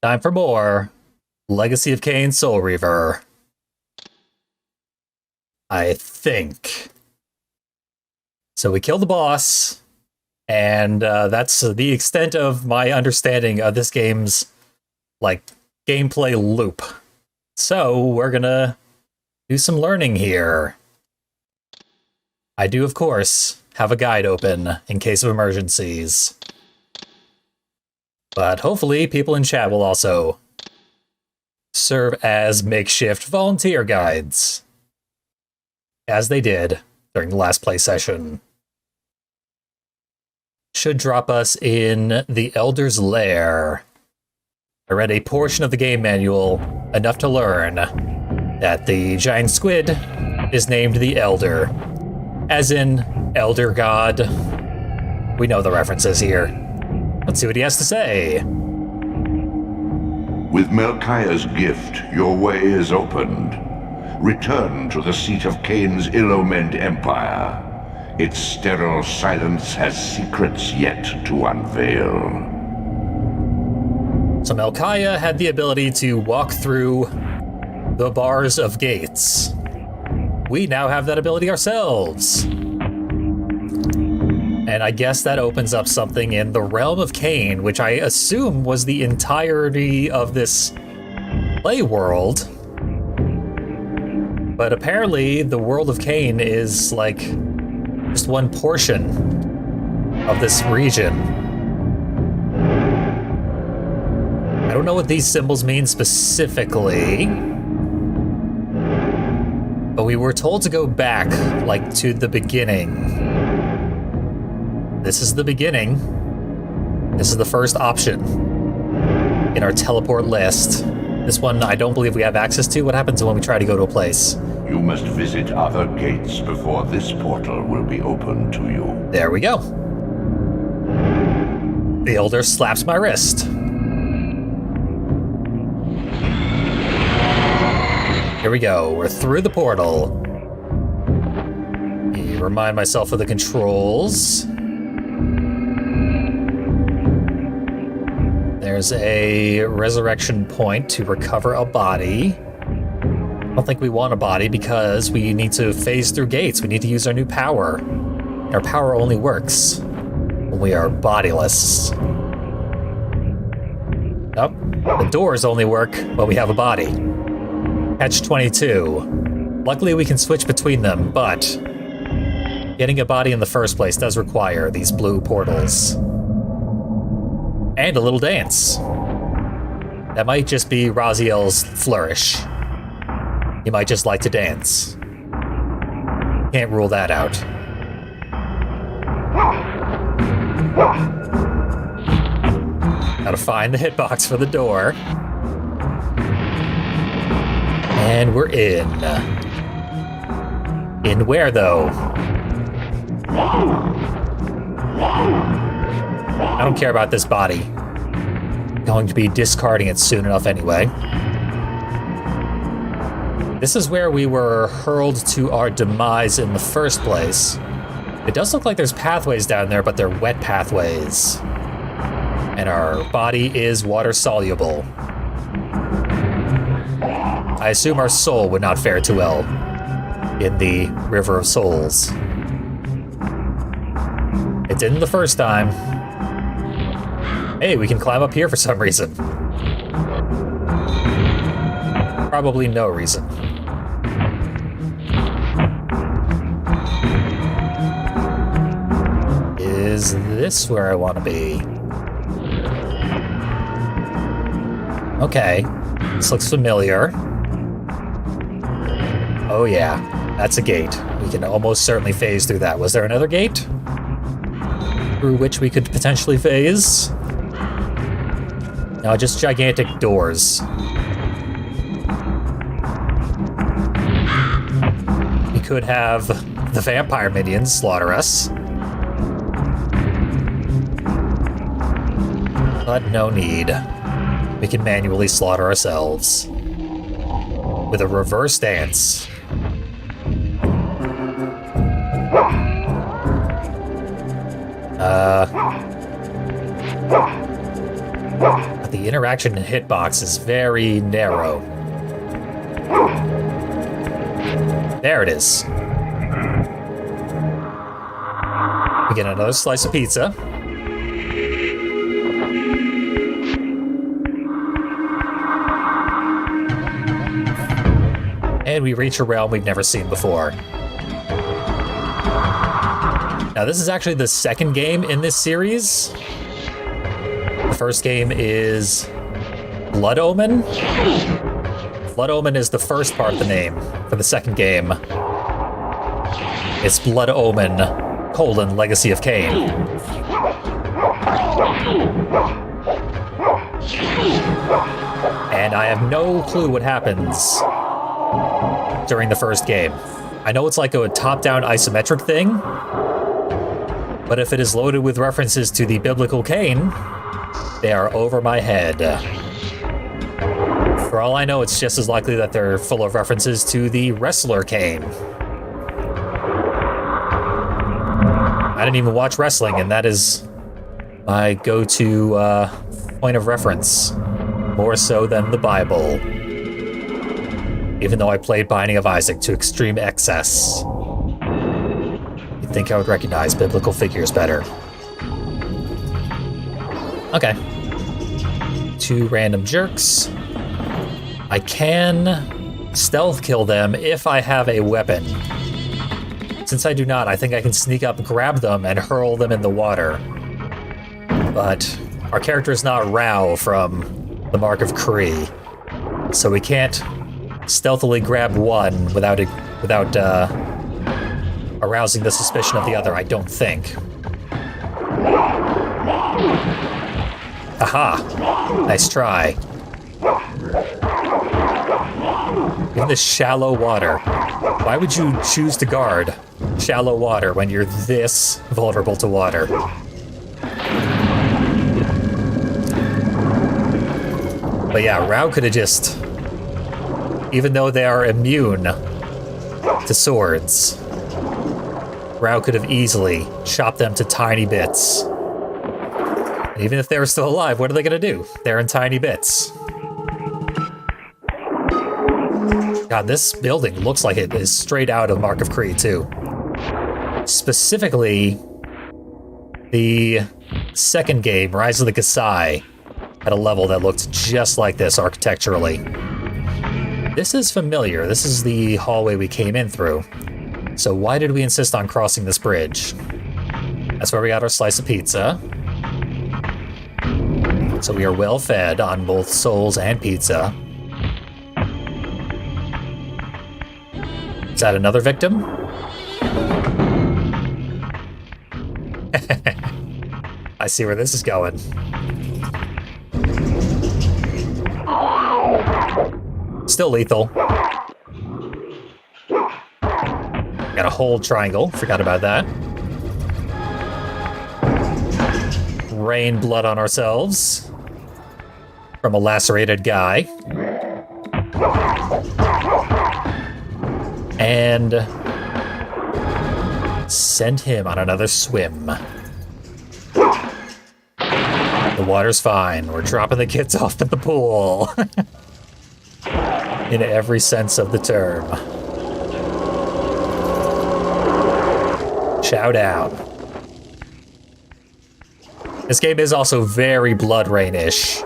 Time for more Legacy of Kain Soul Reaver. I think. So we killed the boss, and that's the extent of my understanding of this game's, gameplay loop. So we're gonna do some learning here. I do, of course, have a guide open in case of emergencies. But hopefully people in chat will also serve as makeshift volunteer guides, as they did during the last play session. Should drop us in the Elder's Lair. I read a portion of the game manual, enough to learn that the giant squid is named the Elder, as in Elder God. We know the references here. Let's see what he has to say. With Melchiah's gift, your way is opened. Return to the seat of Kain's ill-omened empire. Its sterile silence has secrets yet to unveil. So Melchiah had the ability to walk through the bars of gates. We now have that ability ourselves. And I guess that opens up something in the realm of Kain, which I assume was the entirety of this play world. But apparently the world of Kain is just one portion of this region. I don't know what these symbols mean specifically, but we were told to go back, to the beginning. This is the beginning. This is the first option in our teleport list. This one I don't believe we have access to. What happens when we try to go to a place? You must visit other gates before this portal will be open to you. There we go. The Elder slaps my wrist. Here we go. We're through the portal. Remind myself of the controls. There's a resurrection point to recover a body. I don't think we want a body because we need to phase through gates. We need to use our new power. Our power only works when we are bodiless. Nope. The doors only work when we have a body. Catch-22. Luckily we can switch between them, but getting a body in the first place does require these blue portals. And a little dance. That might just be Raziel's flourish. He might just like to dance. Can't rule that out. Gotta find the hitbox for the door. And we're in. In where, though? I don't care about this body. I'm going to be discarding it soon enough anyway. This is where we were hurled to our demise in the first place. It does look like there's pathways down there, but they're wet pathways. And our body is water soluble. I assume our soul would not fare too well in the River of Souls. It didn't the first time. Hey, we can climb up here for some reason. Probably no reason. Is this where I want to be? Okay, this looks familiar. Oh yeah, that's a gate. We can almost certainly phase through that. Was there another gate through which we could potentially phase? No, just gigantic doors. We could have the vampire minions slaughter us. But no need. We can manually slaughter ourselves. With a reverse dance. But the interaction and hitbox is very narrow. There it is. We get another slice of pizza. And we reach a realm we've never seen before. Now, this is actually the second game in this series. The first game is Blood Omen. Blood Omen is the first part of the name. For the second game, it's Blood Omen, Legacy of Kain. And I have no clue what happens during the first game. I know it's like a top-down isometric thing, but if it is loaded with references to the biblical Kain, they are over my head. For all I know, it's just as likely that they're full of references to the wrestler Kain. I didn't even watch wrestling, and that is my go-to point of reference, more so than the Bible. Even though I played Binding of Isaac to extreme excess. You'd think I would recognize biblical figures better. Okay. 2 random jerks. I can stealth kill them if I have a weapon. Since I do not, I think I can sneak up, grab them, and hurl them in the water. But our character is not Rao from the Mark of Kree, so we can't stealthily grab one without arousing the suspicion of the other, I don't think. Aha! Nice try. In this shallow water. Why would you choose to guard shallow water when you're this vulnerable to water? But yeah, Rao could have just... Even though they are immune to swords, Rao could have easily chopped them to tiny bits. And even if they were still alive, what are they going to do? They're in tiny bits. God, this building looks like it is straight out of Mark of Kree, too. Specifically, the second game, Rise of the Kasai, had a level that looked just like this architecturally. This is familiar. This is the hallway we came in through. So why did we insist on crossing this bridge? That's where we got our slice of pizza. So we are well fed on both souls and pizza. Is that another victim? I see where this is going. Still lethal. Got a hold triangle. Forgot about that. Rain blood on ourselves from a lacerated guy. And send him on another swim. The water's fine. We're dropping the kids off at the pool. In every sense of the term. Shout out. This game is also very Blood Rain-ish,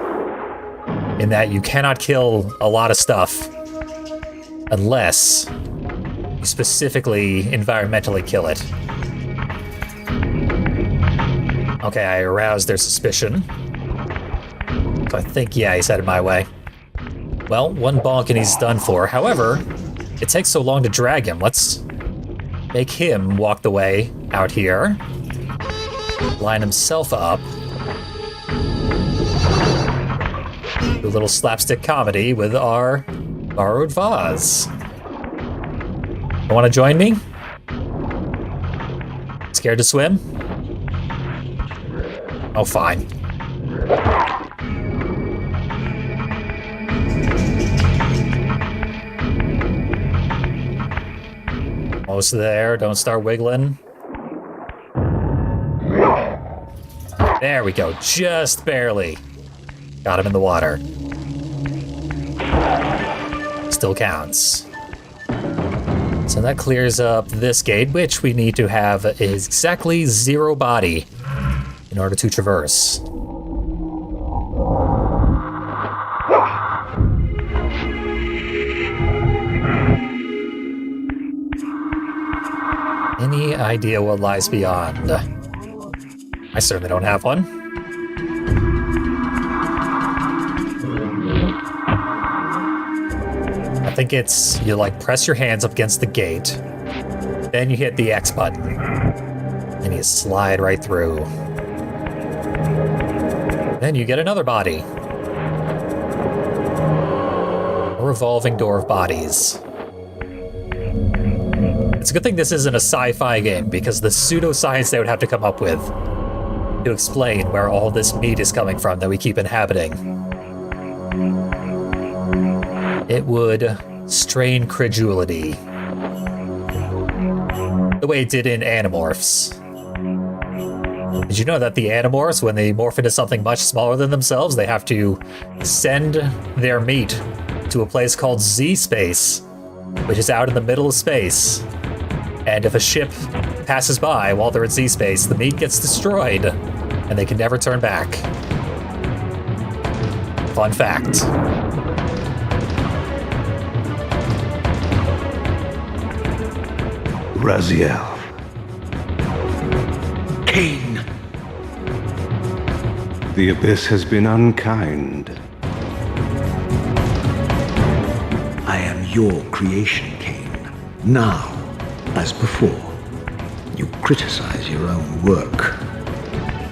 in that you cannot kill a lot of stuff unless you specifically environmentally kill it. Okay, I aroused their suspicion. So I think, yeah, he's headed my way. Well, one bonk and he's done for. However, it takes so long to drag him. Let's make him walk the way out here. Line himself up. Do a little slapstick comedy with our borrowed vase. You want to join me? Scared to swim? Oh, fine. Almost there. Don't start wiggling. There we go. Just barely. Got him in the water. Still counts. So that clears up this gate, which we need to have exactly 0 body in order to traverse. Any idea what lies beyond? I certainly don't have one. I think it's, you like press your hands up against the gate, then you hit the X button, and you slide right through. Then you get another body. A revolving door of bodies. It's a good thing this isn't a sci-fi game, because the pseudoscience they would have to come up with to explain where all this meat is coming from that we keep inhabiting. It would strain credulity. The way it did in Animorphs. Did you know that the Animorphs, when they morph into something much smaller than themselves, they have to send their meat to a place called Z-Space, which is out in the middle of space. And if a ship passes by while they're in Z-Space, the meat gets destroyed, and they can never turn back. Fun fact. Raziel. Kain! The Abyss has been unkind. I am your creation, Kain. Now, as before, you criticize your own work.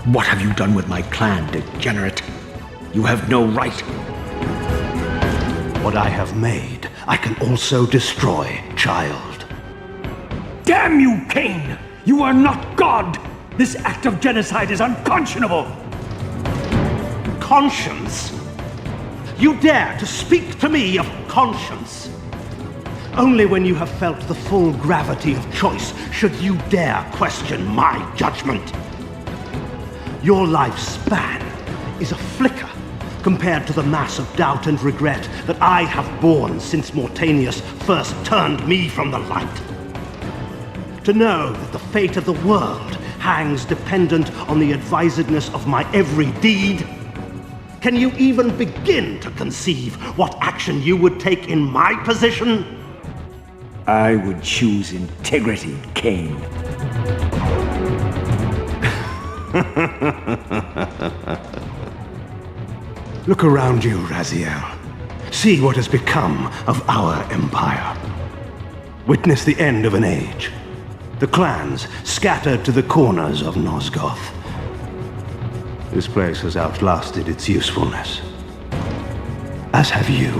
What have you done with my clan, degenerate? You have no right. What I have made, I can also destroy, child. Damn you, Kain! You are not God! This act of genocide is unconscionable! Conscience? You dare to speak to me of conscience? Only when you have felt the full gravity of choice should you dare question my judgment. Your lifespan is a flicker compared to the mass of doubt and regret that I have borne since Mortanius first turned me from the light. To know that the fate of the world hangs dependent on the advisedness of my every deed? Can you even begin to conceive what action you would take in my position? I would choose integrity, Kain. Look around you, Raziel. See what has become of our empire. Witness the end of an age. The clans scattered to the corners of Nosgoth. This place has outlasted its usefulness. As have you.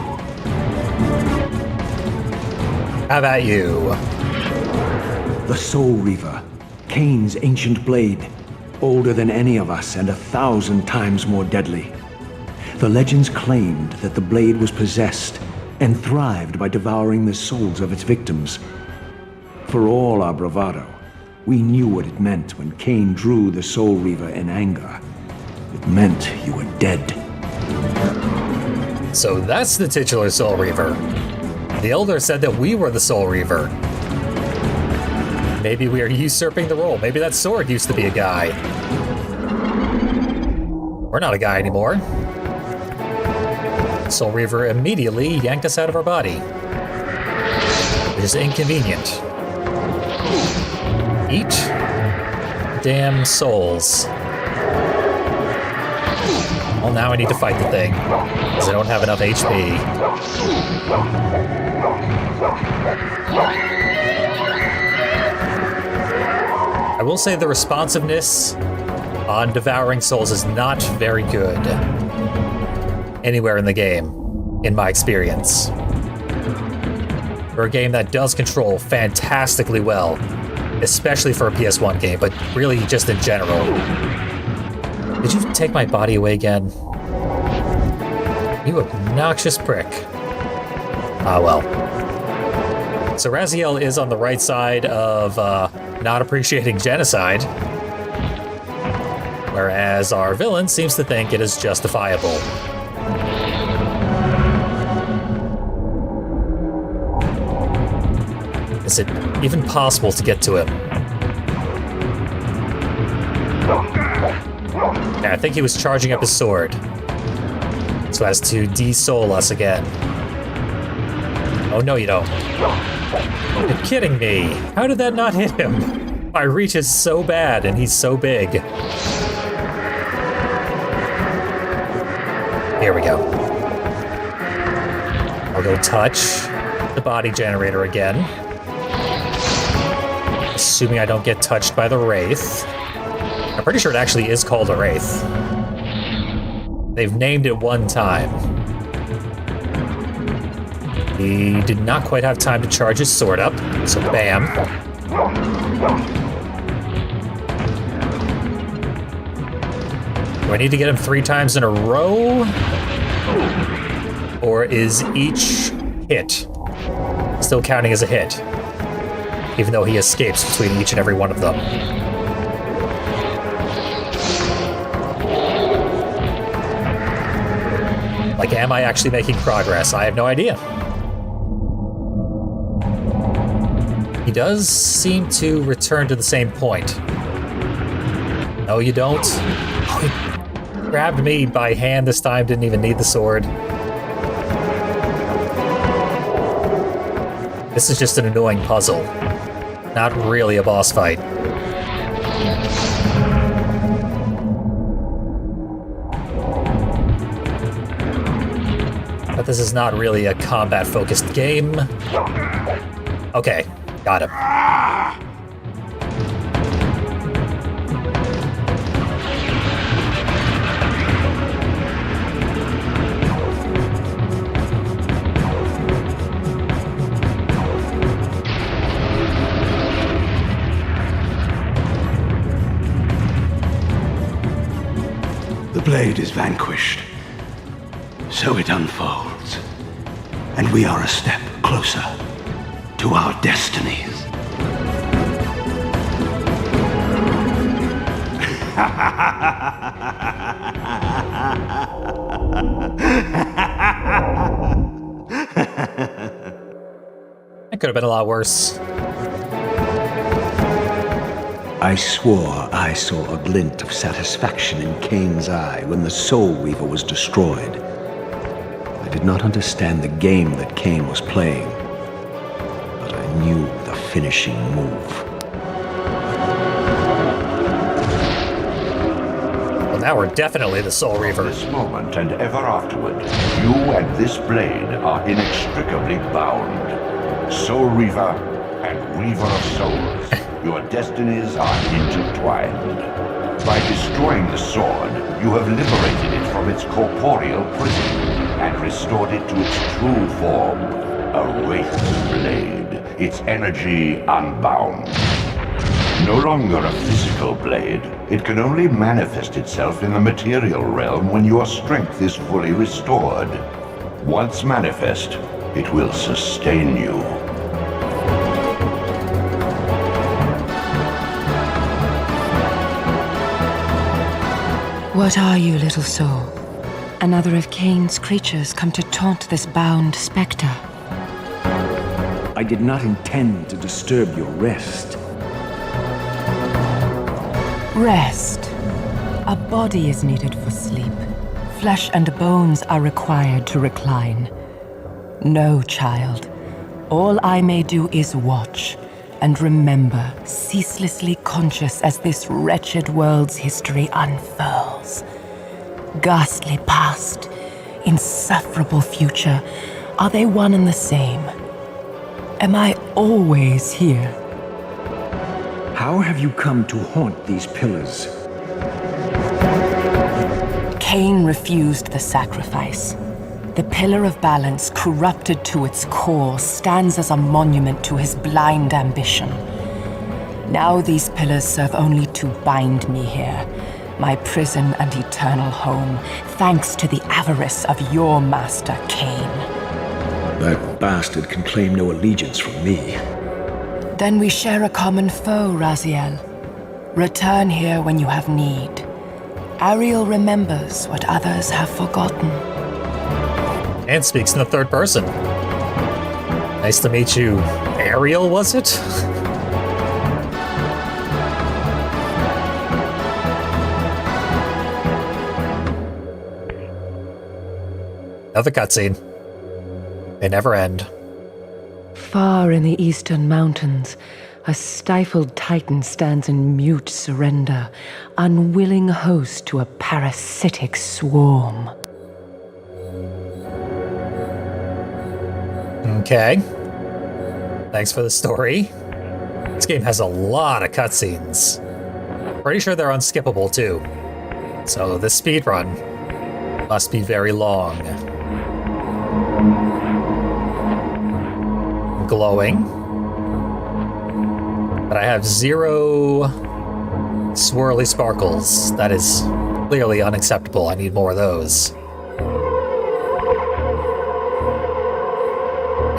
How about you? The Soul Reaver, Kain's ancient blade, older than any of us and 1,000 times more deadly. The legends claimed that the blade was possessed and thrived by devouring the souls of its victims. For all our bravado, we knew what it meant when Kain drew the Soul Reaver in anger. It meant you were dead. So that's the titular Soul Reaver. The Elder said that we were the Soul Reaver. Maybe we are usurping the role. Maybe that sword used to be a guy. We're not a guy anymore. Soul Reaver immediately yanked us out of our body, which is inconvenient. Eat damn souls. Well, now I need to fight the thing, because I don't have enough HP. I will say the responsiveness on devouring souls is not very good anywhere in the game, in my experience. For a game that does control fantastically well, especially for a PS1 game, but really just in general. Did you take my body away again? You obnoxious prick. Ah, well. So Raziel is on the right side of not appreciating genocide, whereas our villain seems to think it is justifiable. Is it even possible to get to him? Yeah, I think he was charging up his sword so as to de-soul us again. Oh, no, you don't. You're kidding me. How did that not hit him? My reach is so bad, and he's so big. Here we go. I'll go touch the body generator again. Assuming I don't get touched by the Wraith. I'm pretty sure it actually is called a Wraith. They've named it one time. He did not quite have time to charge his sword up, so bam. Do I need to get him 3 times in a row? Or is each hit still counting as a hit? Even though he escapes between each and every one of them. Like, am I actually making progress? I have no idea. He does seem to return to the same point. No, you don't. Oh, he grabbed me by hand this time, didn't even need the sword. This is just an annoying puzzle. Not really a boss fight. But this is not really a combat-focused game. Okay, got him. The blade is vanquished. So it unfolds. And we are a step closer to our destinies. That could have been a lot worse. I swore I saw a glint of satisfaction in Kain's eye when the Soul Reaver was destroyed. I did not understand the game that Kain was playing, but I knew the finishing move. Well, now we're definitely the Soul Reaver. This moment and ever afterward, you and this blade are inextricably bound. Soul Reaver and Reaver of Souls, your destinies are intertwined. By destroying the sword, you have liberated it from its corporeal prison and restored it to its true form, a Wraith's blade, its energy unbound. No longer a physical blade, it can only manifest itself in the material realm when your strength is fully restored. Once manifest, it will sustain you. What are you, little soul? Another of Kain's creatures come to taunt this bound spectre. I did not intend to disturb your rest. Rest. A body is needed for sleep. Flesh and bones are required to recline. No, child. All I may do is watch and remember, ceaselessly conscious as this wretched world's history unfurls. Ghastly past, insufferable future, are they one and the same? Am I always here? How have you come to haunt these pillars? Kain refused the sacrifice. The pillar of balance, corrupted to its core, stands as a monument to his blind ambition. Now these pillars serve only to bind me here, my prison and eternal home, thanks to the avarice of your master, Kain. That bastard can claim no allegiance from me. Then we share a common foe, Raziel. Return here when you have need. Ariel remembers what others have forgotten. And speaks in the third person. Nice to meet you, Ariel, was it? Another cutscene. They never end. Far in the eastern mountains, a stifled titan stands in mute surrender, unwilling host to a parasitic swarm. Okay. Thanks for the story. This game has a lot of cutscenes. Pretty sure they're unskippable too. So this speedrun must be very long. Glowing. But I have 0 swirly sparkles. That is clearly unacceptable. I need more of those.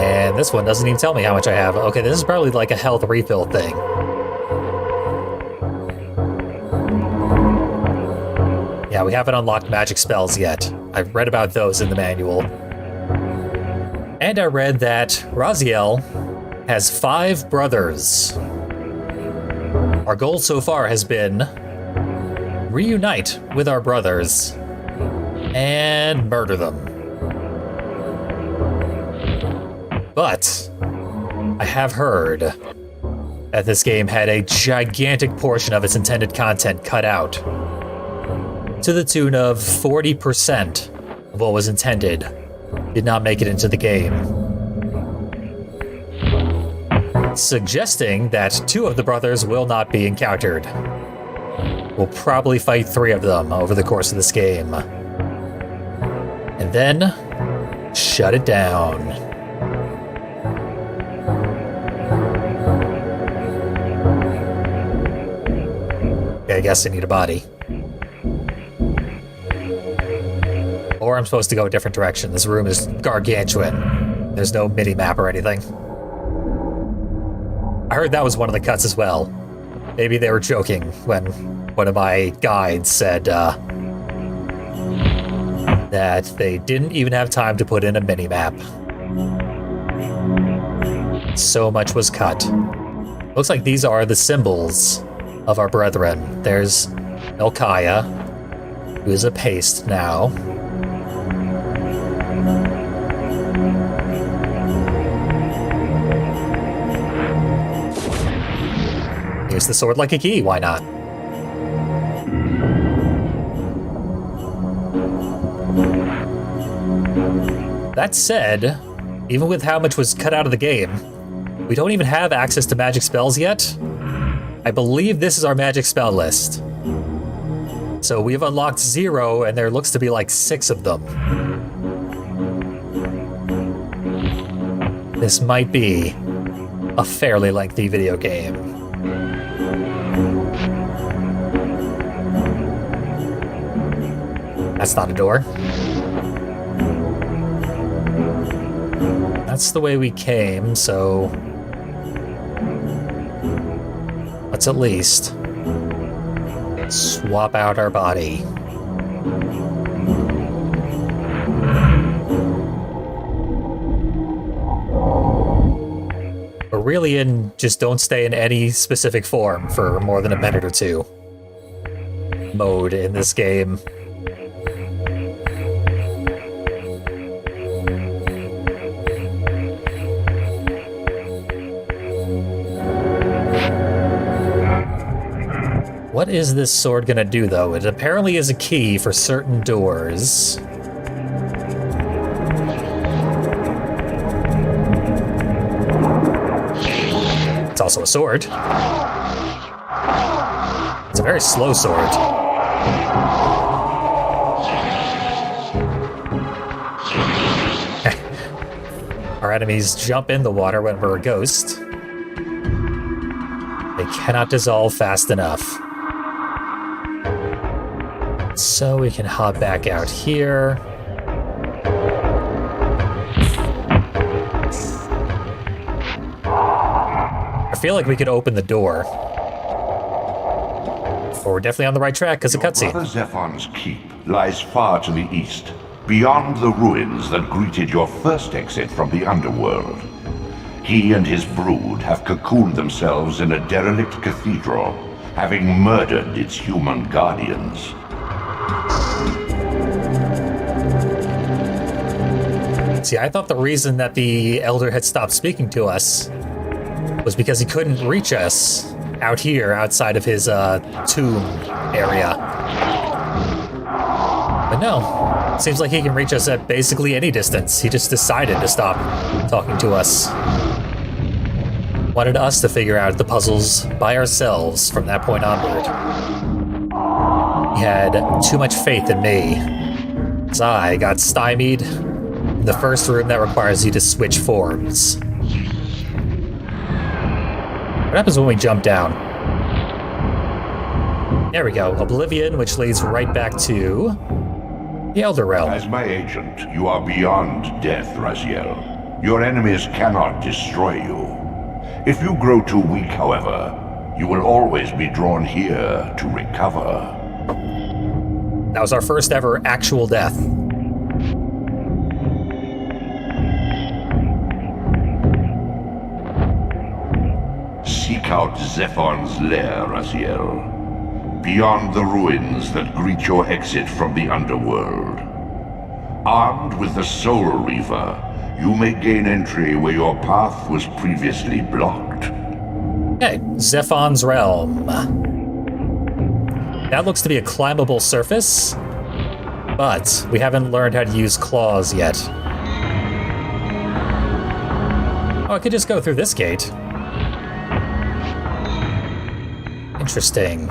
And this one doesn't even tell me how much I have. Okay, this is probably like a health refill thing. Yeah, we haven't unlocked magic spells yet. I've read about those in the manual. And I read that Raziel has 5 brothers. Our goal so far has been reunite with our brothers and murder them. But I have heard that this game had a gigantic portion of its intended content cut out, to the tune of 40% of what was intended did not make it into the game, suggesting that 2 of the brothers will not be encountered. We'll probably fight 3 of them over the course of this game, and then shut it down. Okay, I guess I need a body. Or I'm supposed to go a different direction. This room is gargantuan. There's no mini-map or anything. I heard that was one of the cuts as well. Maybe they were joking when one of my guides said that they didn't even have time to put in a mini-map. So much was cut. Looks like these are the symbols of our brethren. There's Elkaya, who is a paste now. Use the sword like a key, why not? That said, even with how much was cut out of the game, we don't even have access to magic spells yet. I believe this is our magic spell list. So we've unlocked 0, and there looks to be like 6 of them. This might be a fairly lengthy video game. That's not a door. That's the way we came, so let's at least swap out our body. We're really in just don't stay in any specific form for more than a minute or 2 mode in this game. What is this sword gonna do, though? It apparently is a key for certain doors. It's also a sword. It's a very slow sword. Our enemies jump in the water when we're a ghost. They cannot dissolve fast enough. So we can hop back out here. I feel like we could open the door. Or we're definitely on the right track because of cutscene. Brother Zephon's keep lies far to the east, beyond the ruins that greeted your first exit from the underworld. He and his brood have cocooned themselves in a derelict cathedral, having murdered its human guardians. See, I thought the reason that the Elder had stopped speaking to us was because he couldn't reach us out here, outside of his tomb area. But no, seems like he can reach us at basically any distance. He just decided to stop talking to us. Wanted us to figure out the puzzles by ourselves from that point onward. He had too much faith in me, as I got stymied in the first room that requires you to switch forms. What happens when we jump down? There we go, Oblivion, which leads right back to the Elder Realm. As my agent, you are beyond death, Raziel. Your enemies cannot destroy you. If you grow too weak, however, you will always be drawn here to recover. That was our first ever actual death. Seek out Zephon's lair, Raziel. Beyond the ruins that greet your exit from the underworld. Armed with the Soul Reaver, you may gain entry where your path was previously blocked. Okay, Zephon's Realm. That looks to be a climbable surface, but we haven't learned how to use claws yet. Oh, I could just go through this gate. Interesting.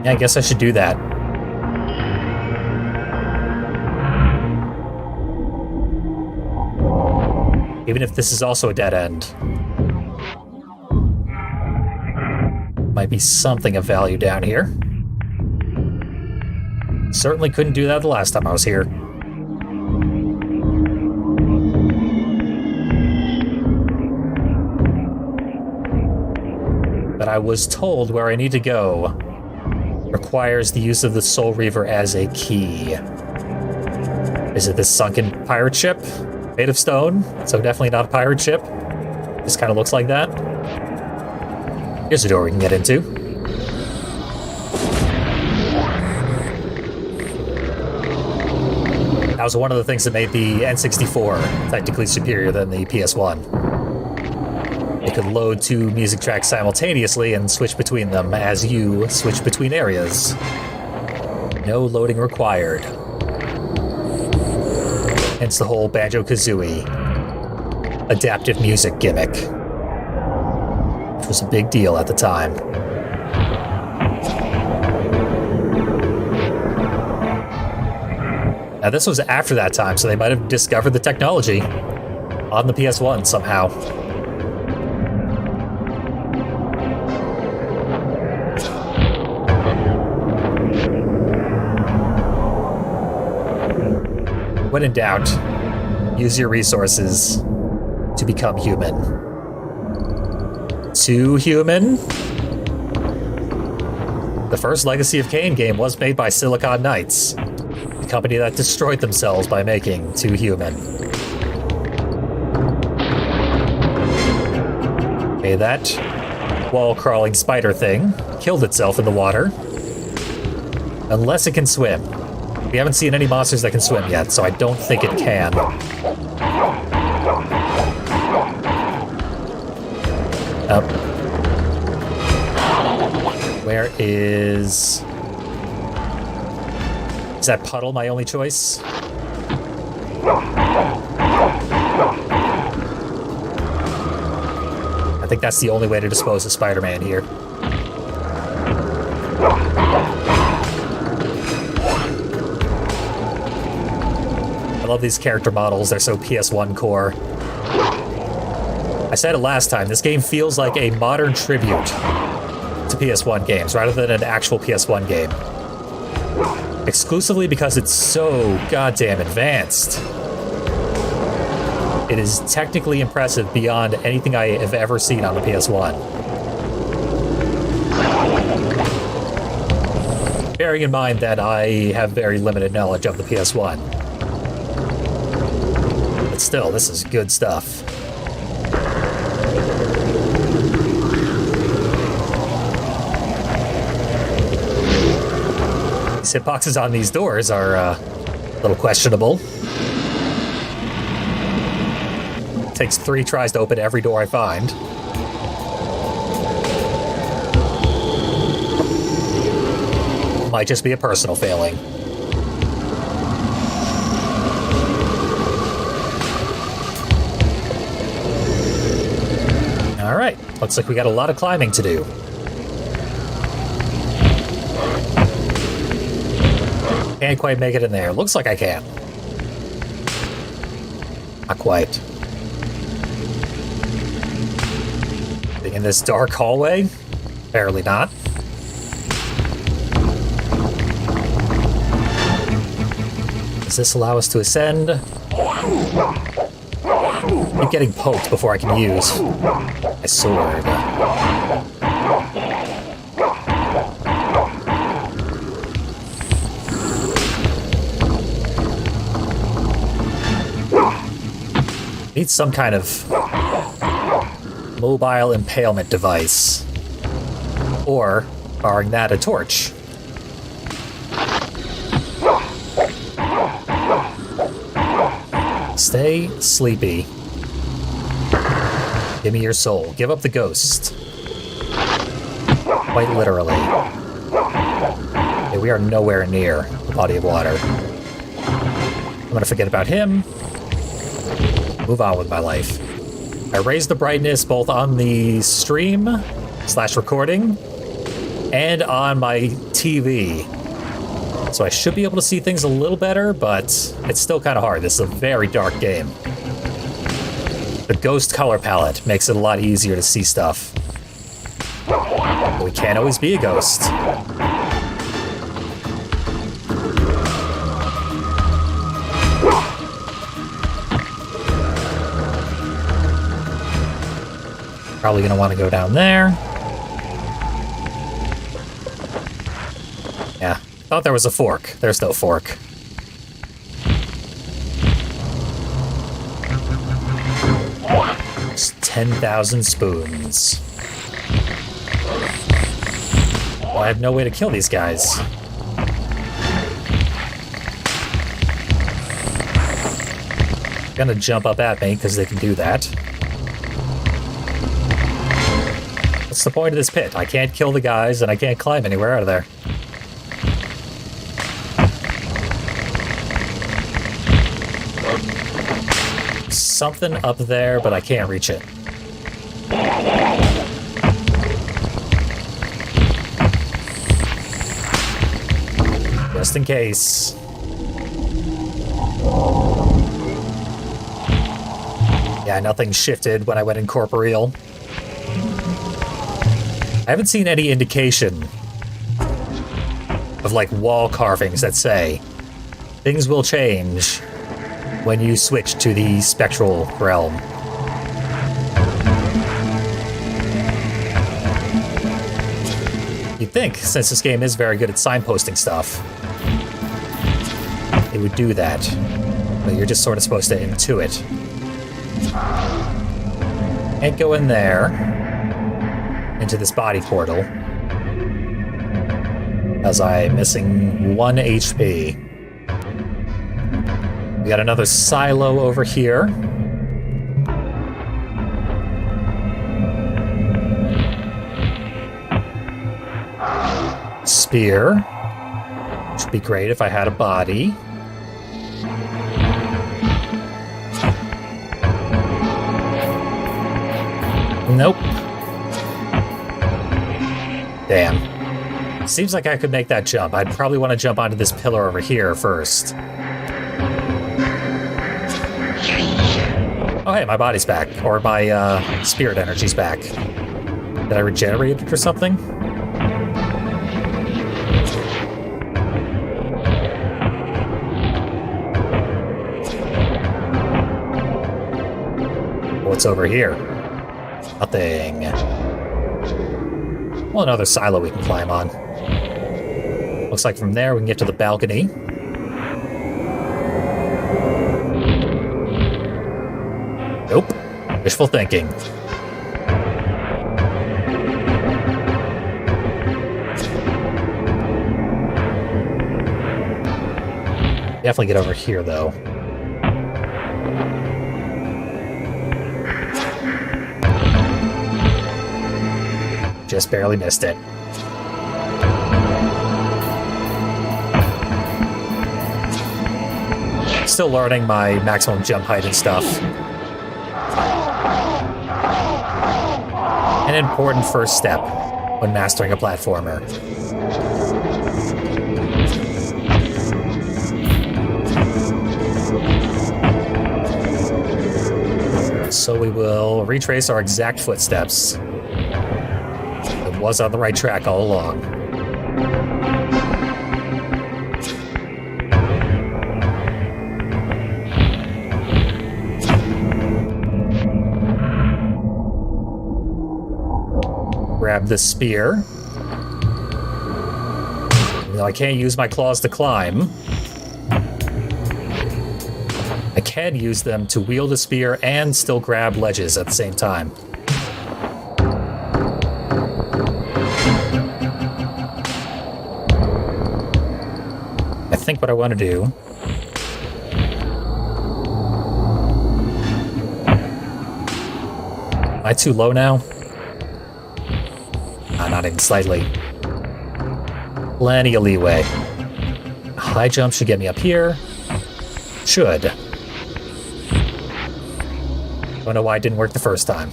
Yeah, I guess I should do that. Even if this is also a dead end. Might be something of value down here. Certainly couldn't do that the last time I was here. But I was told where I need to go requires the use of the Soul Reaver as a key. Is it this sunken pirate ship? Made of stone? So definitely not a pirate ship. This kind of looks like that. Here's a door we can get into. That was one of the things that made the N64 technically superior than the PS1. It could load two music tracks simultaneously and switch between them as you switch between areas. No loading required. Hence the whole Banjo-Kazooie adaptive music gimmick, which was a big deal at the time. Now this was after that time, so they might have discovered the technology on the PS1 somehow. When in doubt, use your resources to become human. Too human? The first Legacy of Kain game was made by Silicon Knights, the company that destroyed themselves by making Too Human. Okay, that wall-crawling spider thing killed itself in the water. Unless it can swim. We haven't seen any monsters that can swim yet, so I don't think it can. Where is... Is that puddle my only choice? I think that's the only way to dispose of Spider-Man here. I love these character models, they're so PS1 core. I said it last time, this game feels like a modern tribute to PS1 games, rather than an actual PS1 game. Exclusively because it's so goddamn advanced. It is technically impressive beyond anything I have ever seen on the PS1. Bearing in mind that I have very limited knowledge of the PS1. But still, this is good stuff. These hitboxes on these doors are a little questionable. It takes 3 tries to open every door I find. Might just be a personal failing. Alright, looks like we got a lot of climbing to do. Can't quite make it in there. Looks like I can. Not quite. Being in this dark hallway? Apparently not. Does this allow us to ascend? I'm getting poked before I can use my sword. Need some kind of mobile impalement device. Or, barring that, a torch. Stay sleepy. Give me your soul. Give up the ghost. Quite literally. Okay, we are nowhere near the body of water. I'm gonna forget about him. Move on with my life. I raised the brightness both on the stream / recording and on my TV. So I should be able to see things a little better, but it's still kind of hard. This is a very dark game. The ghost color palette makes it a lot easier to see stuff. But we can't always be a ghost. Probably gonna want to go down there. Yeah, thought there was a fork. There's no fork. Just 10,000 spoons. Well, I have no way to kill these guys. They're gonna jump up at me because they can do that. What's the point of this pit? I can't kill the guys, and I can't climb anywhere out of there. Something up there, but I can't reach it. Just in case. Yeah, nothing shifted when I went incorporeal. I haven't seen any indication of, like, wall carvings that say things will change when you switch to the spectral realm. You'd think, since this game is very good at signposting stuff, it would do that, but you're just sort of supposed to intuit. Can't go in there. Into this body portal, as I'm missing 1 HP. We got another silo over here. Spear. Which would be great if I had a body. Nope. Damn. Seems like I could make that jump. I'd probably want to jump onto this pillar over here first. Oh hey, my body's back. Or my spirit energy's back. Did I regenerate it or something? What's over here? Nothing. Well, another silo we can climb on. Looks like from there we can get to the balcony. Wishful thinking. Definitely get over here, though. Just barely missed it. Still learning my maximum jump height and stuff. An important first step when mastering a platformer. So we will retrace our exact footsteps. It was on the right track all along. Grab the spear. Even though I can't use my claws to climb, I can use them to wield a spear and still grab ledges at the same time. I think what I want to do am I too low now? Not even slightly. Plenty of leeway. A high jump should get me up here. Should. Don't know why it didn't work the first time.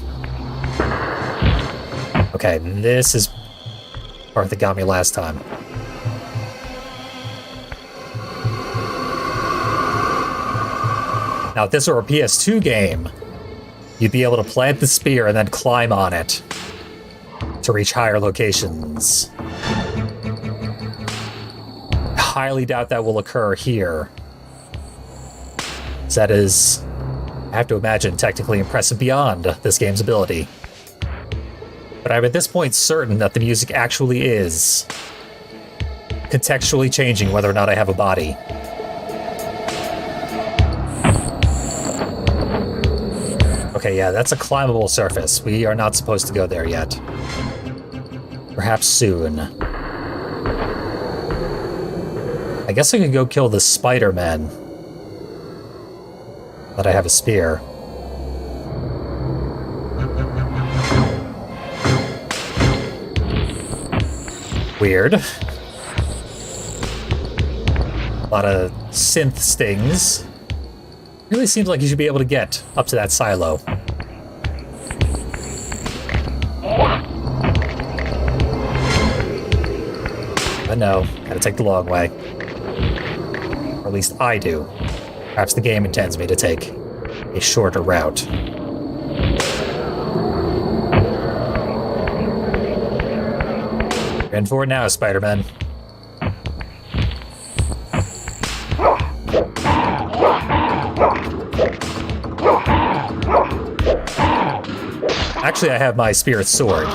Okay, this is part that got me last time. Now, if this were a PS2 game, you'd be able to plant the spear and then climb on it to reach higher locations. I highly doubt that will occur here. That is, I have to imagine, technically impressive beyond this game's ability. But I'm at this point certain that the music actually is contextually changing whether or not I have a body. Okay, yeah, that's a climbable surface. We are not supposed to go there yet. Perhaps soon. I guess I could go kill the Spider-Man. But I have a spear. Weird. A lot of synth stings. Really seems like you should be able to get up to that silo. But no, gotta take the long way. Or at least I do. Perhaps the game intends me to take a shorter route. You're in for it now, Spider-Man. Actually, I have my spirit sword.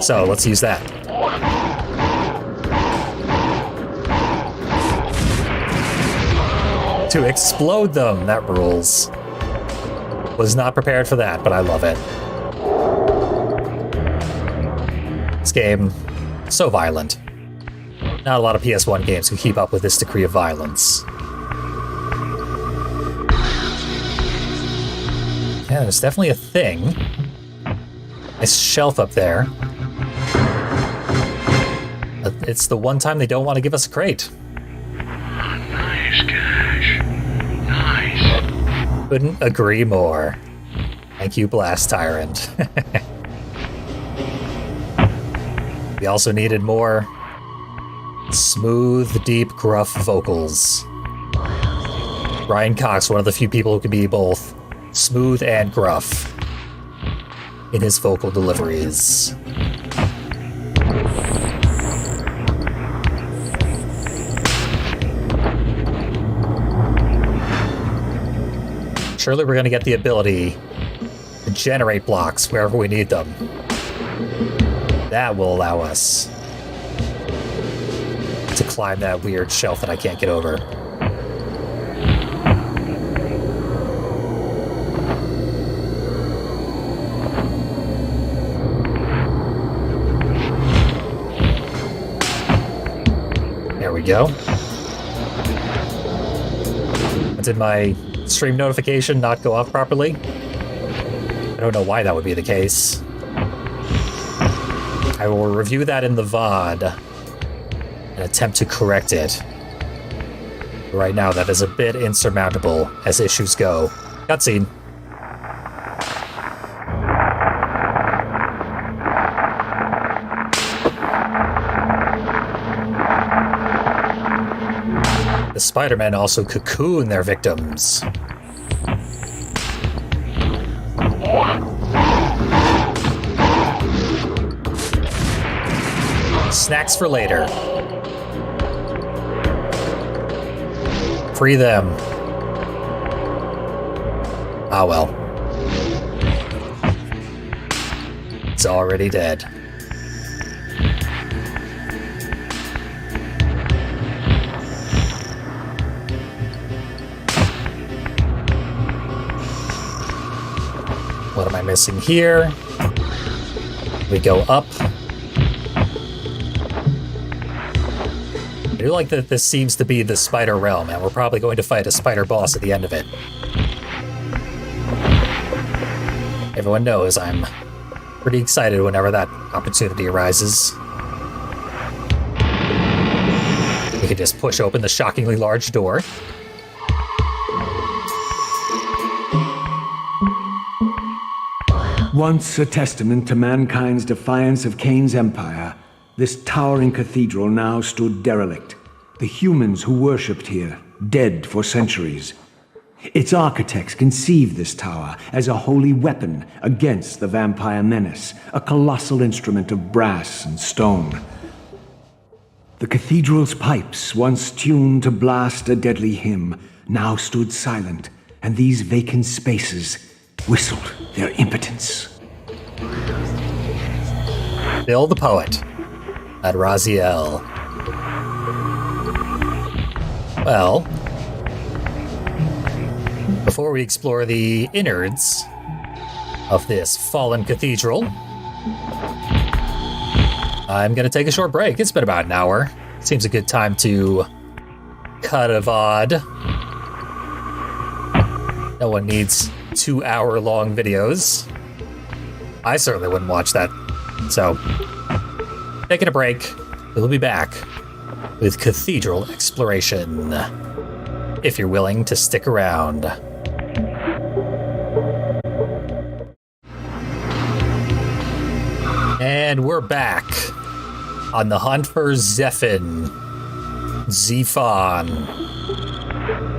So, let's use that. To explode them, that rules. Was not prepared for that, but I love it. This game, so violent. Not a lot of PS1 games can keep up with this degree of violence. Yeah, there's definitely a thing. Nice shelf up there. It's the one time they don't want to give us a crate. Nice cash. Nice. Couldn't agree more. Thank you, Blast Tyrant. We also needed more smooth, deep, gruff vocals. Brian Cox, one of the few people who can be both smooth and gruff in his vocal deliveries. Surely we're going to get the ability to generate blocks wherever we need them. That will allow us to climb that weird shelf that I can't get over. go. Did my stream notification not go off properly? I don't know why that would be the case. I will review that in the VOD and attempt to correct it. Right now, that is a bit insurmountable as issues go. Cutscene. The Spider-Men also cocoon their victims. Snacks for later. Free them. Ah well. It's already dead. What am I missing here? We go up. I do like that this seems to be the spider realm, and we're probably going to fight a spider boss at the end of it. Everyone knows I'm pretty excited whenever that opportunity arises. We can just push open the shockingly large door. Once a testament to mankind's defiance of Kain's empire, this towering cathedral now stood derelict. The humans who worshipped here, dead for centuries. Its architects conceived this tower as a holy weapon against the vampire menace, a colossal instrument of brass and stone. The cathedral's pipes, once tuned to blast a deadly hymn, now stood silent, and these vacant spaces whistled their impotence. Bill the Poet at Raziel. Well, before we explore the innards of this fallen cathedral, I'm going to take a short break. It's been about an hour. Seems a good time to cut a VOD. No one needs 2-hour-long videos. I certainly wouldn't watch that. So, taking a break. We'll be back with Cathedral Exploration, if you're willing to stick around. And we're back on the hunt for Zephon.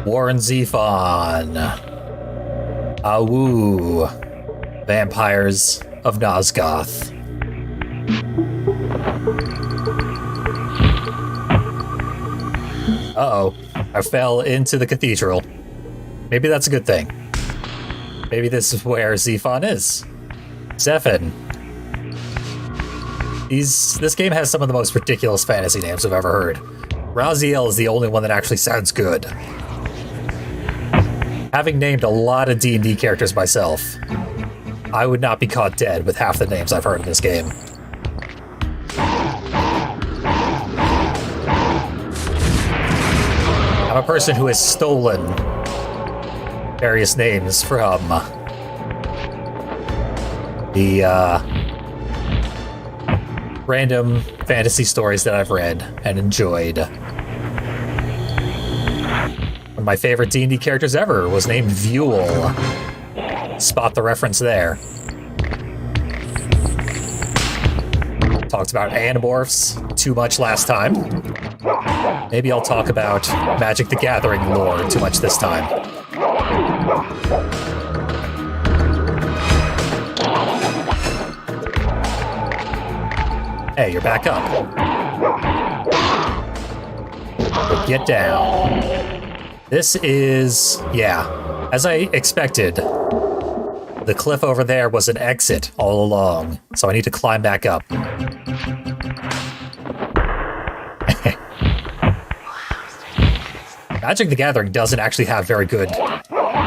Warren Zephon. Awu. Vampires of Nosgoth. Uh-oh. I fell into the cathedral. Maybe that's a good thing. Maybe this is where Zephon is. Zephon. This game has some of the most ridiculous fantasy names I've ever heard. Raziel is the only one that actually sounds good. Having named a lot of D&D characters myself, I would not be caught dead with half the names I've heard in this game. I'm a person who has stolen various names from the random fantasy stories that I've read and enjoyed. One of my favorite D&D characters ever was named Vuel. Spot the reference there. Talked about Animorphs too much last time. Maybe I'll talk about Magic the Gathering lore too much this time. Hey, you're back up. Get down. This is, yeah, as I expected. The cliff over there was an exit all along, so I need to climb back up. Magic the Gathering doesn't actually have very good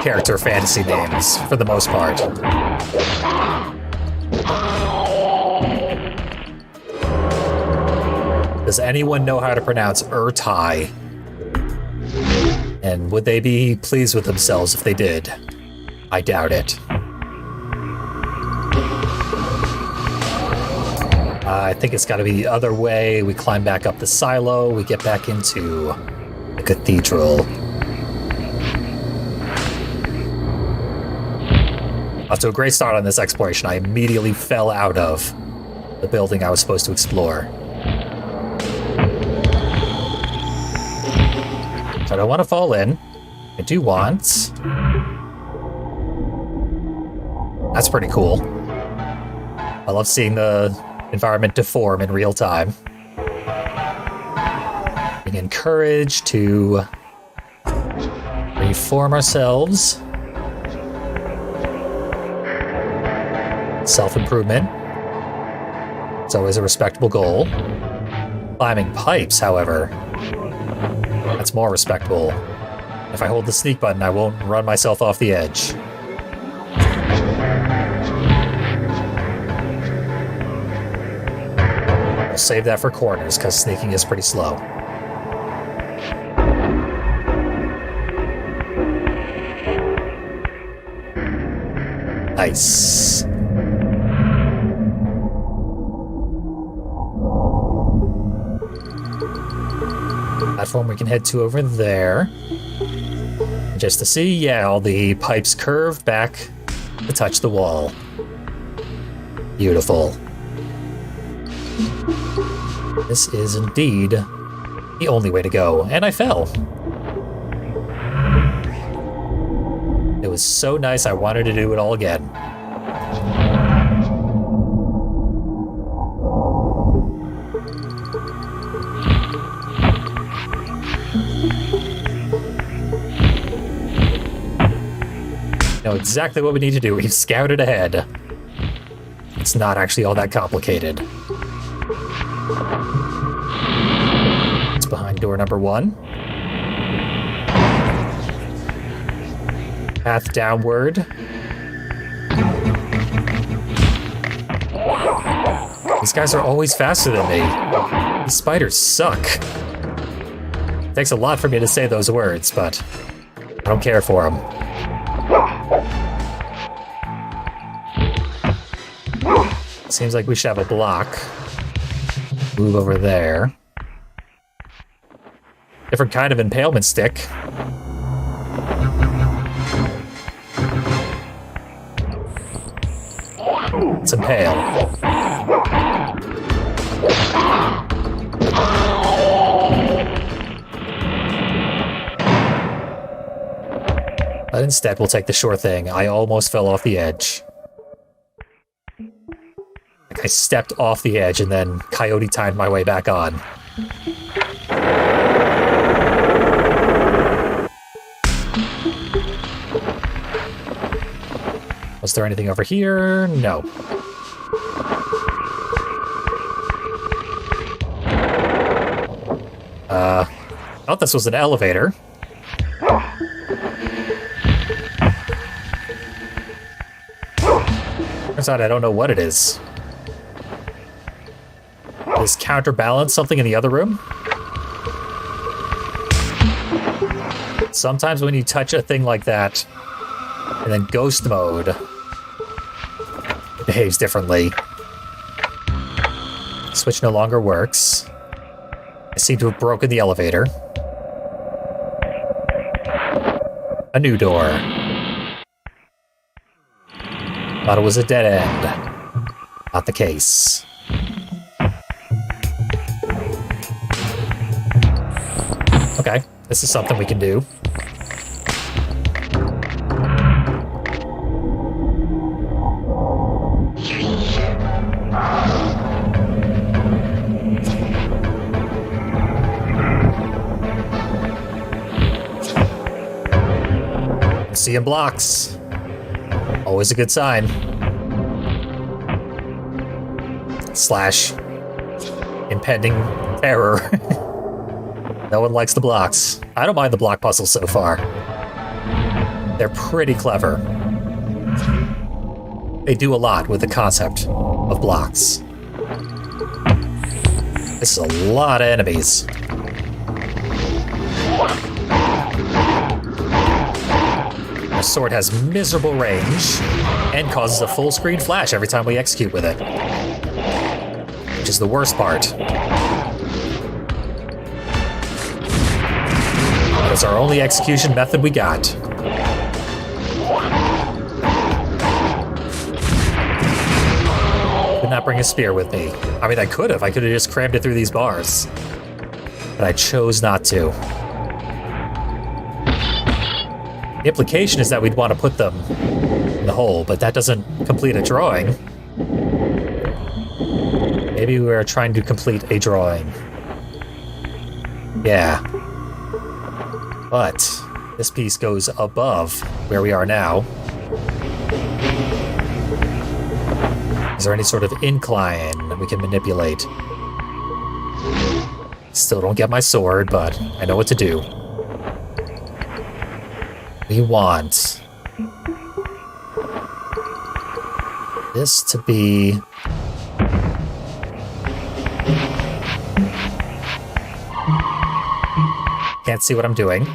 character fantasy names, for the most part. Does anyone know how to pronounce Urtai? And would they be pleased with themselves if they did? I doubt it. I think it's got to be the other way. We climb back up the silo. We get back into the cathedral. Off to a great start on this exploration. I immediately fell out of the building I was supposed to explore. So I don't want to fall in. I do want... That's pretty cool. I love seeing the environment deform in real time. Being encouraged to reform ourselves. Self-improvement. It's always a respectable goal. Climbing pipes, however, that's more respectable. If I hold the sneak button, I won't run myself off the edge. I'll save that for corners, because sneaking is pretty slow. Nice. Platform we can head to over there. Just to see, yeah, all the pipes curve back to touch the wall. Beautiful. This is indeed the only way to go, and I fell. It was so nice, I wanted to do it all again. Know exactly what we need to do. We've scouted ahead. It's not actually all that complicated. It's behind door number 1. Path downward. These guys are always faster than me. These spiders suck. It takes a lot for me to say those words, but I don't care for them. Seems like we should have a block. Move over there. Different kind of impalement stick. Let's impale. But instead, we'll take the sure thing. I almost fell off the edge. I stepped off the edge and then coyote timed my way back on. Was there anything over here? No. I thought this was an elevator. Turns out I don't know what it is. Does counterbalance something in the other room? Sometimes when you touch a thing like that, and then ghost mode, it behaves differently. Switch no longer works. I seem to have broken the elevator. A new door. Thought it was a dead end. Not the case. Okay, this is something we can do. Seeing blocks. Always a good sign. Slash impending terror. No one likes the blocks. I don't mind the block puzzles so far. They're pretty clever. They do a lot with the concept of blocks. This is a lot of enemies. Our sword has miserable range and causes a full screen flash every time we execute with it, which is the worst part. That is our only execution method we got. Could not bring a spear with me. I mean, I could have just crammed it through these bars, but I chose not to. The implication is that we'd want to put them in the hole, but that doesn't complete a drawing. Maybe we are trying to complete a drawing. Yeah. But this piece goes above where we are now. Is there any sort of incline that we can manipulate? Still don't get my sword, but I know what to do. We want this to be can't see what I'm doing.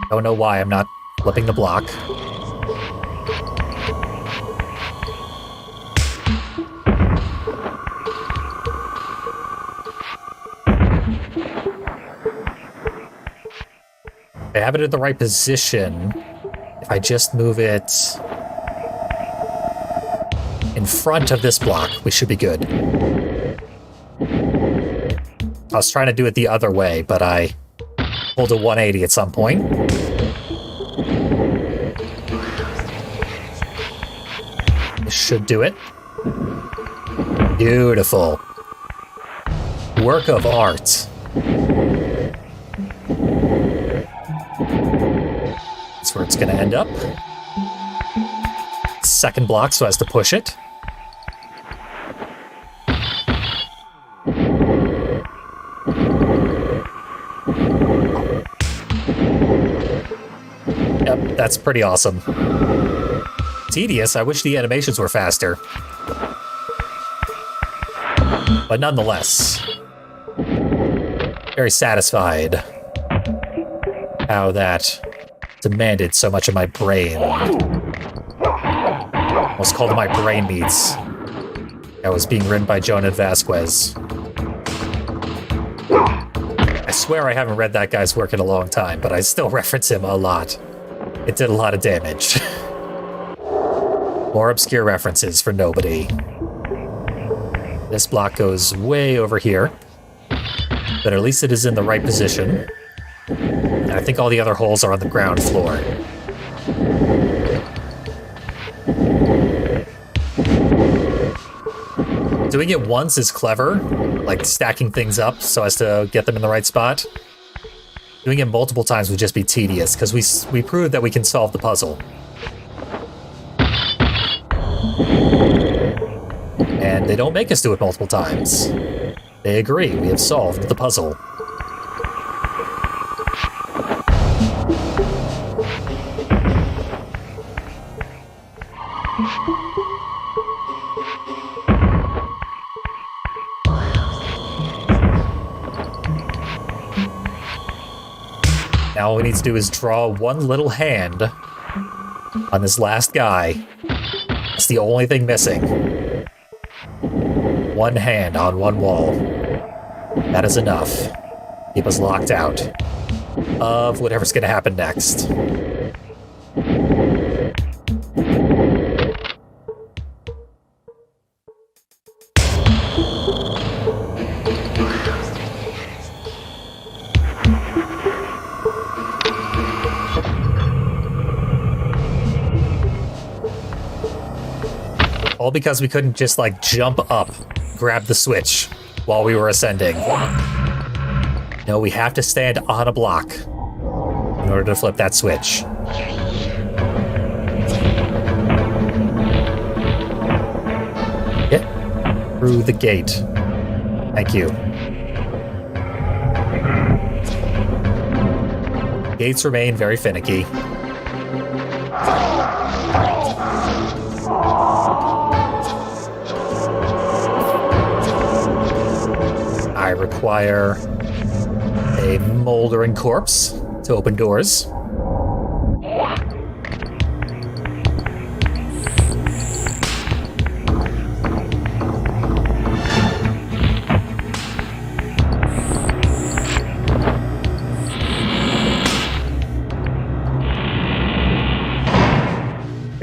Don't know why I'm not flipping the block. I have it in the right position. If I just move it in front of this block, we should be good. I was trying to do it the other way, but I pulled a 180 at some point. This should do it. Beautiful. Work of art. That's where it's going to end up. Second block so as to push it. Yep, that's pretty awesome. Tedious, I wish the animations were faster. But nonetheless, very satisfied how that demanded so much of my brain. Almost called my brain meats. That was being written by Jonah Vasquez. I swear I haven't read that guy's work in a long time, but I still reference him a lot. It did a lot of damage. More obscure references for nobody. This block goes way over here, but at least it is in the right position. And I think all the other holes are on the ground floor. Doing it once is clever, like stacking things up so as to get them in the right spot. Doing it multiple times would just be tedious, because we proved that we can solve the puzzle. And they don't make us do it multiple times. They agree, we have solved the puzzle. Now all we need to do is draw one little hand on this last guy. That's the only thing missing. One hand on one wall. That is enough. Keep us locked out of whatever's going to happen next. All because we couldn't just, like, jump up, grab the switch while we were ascending. No, we have to stand on a block in order to flip that switch. Get through the gate. Thank you. Gates remain very finicky. I require a moldering corpse to open doors.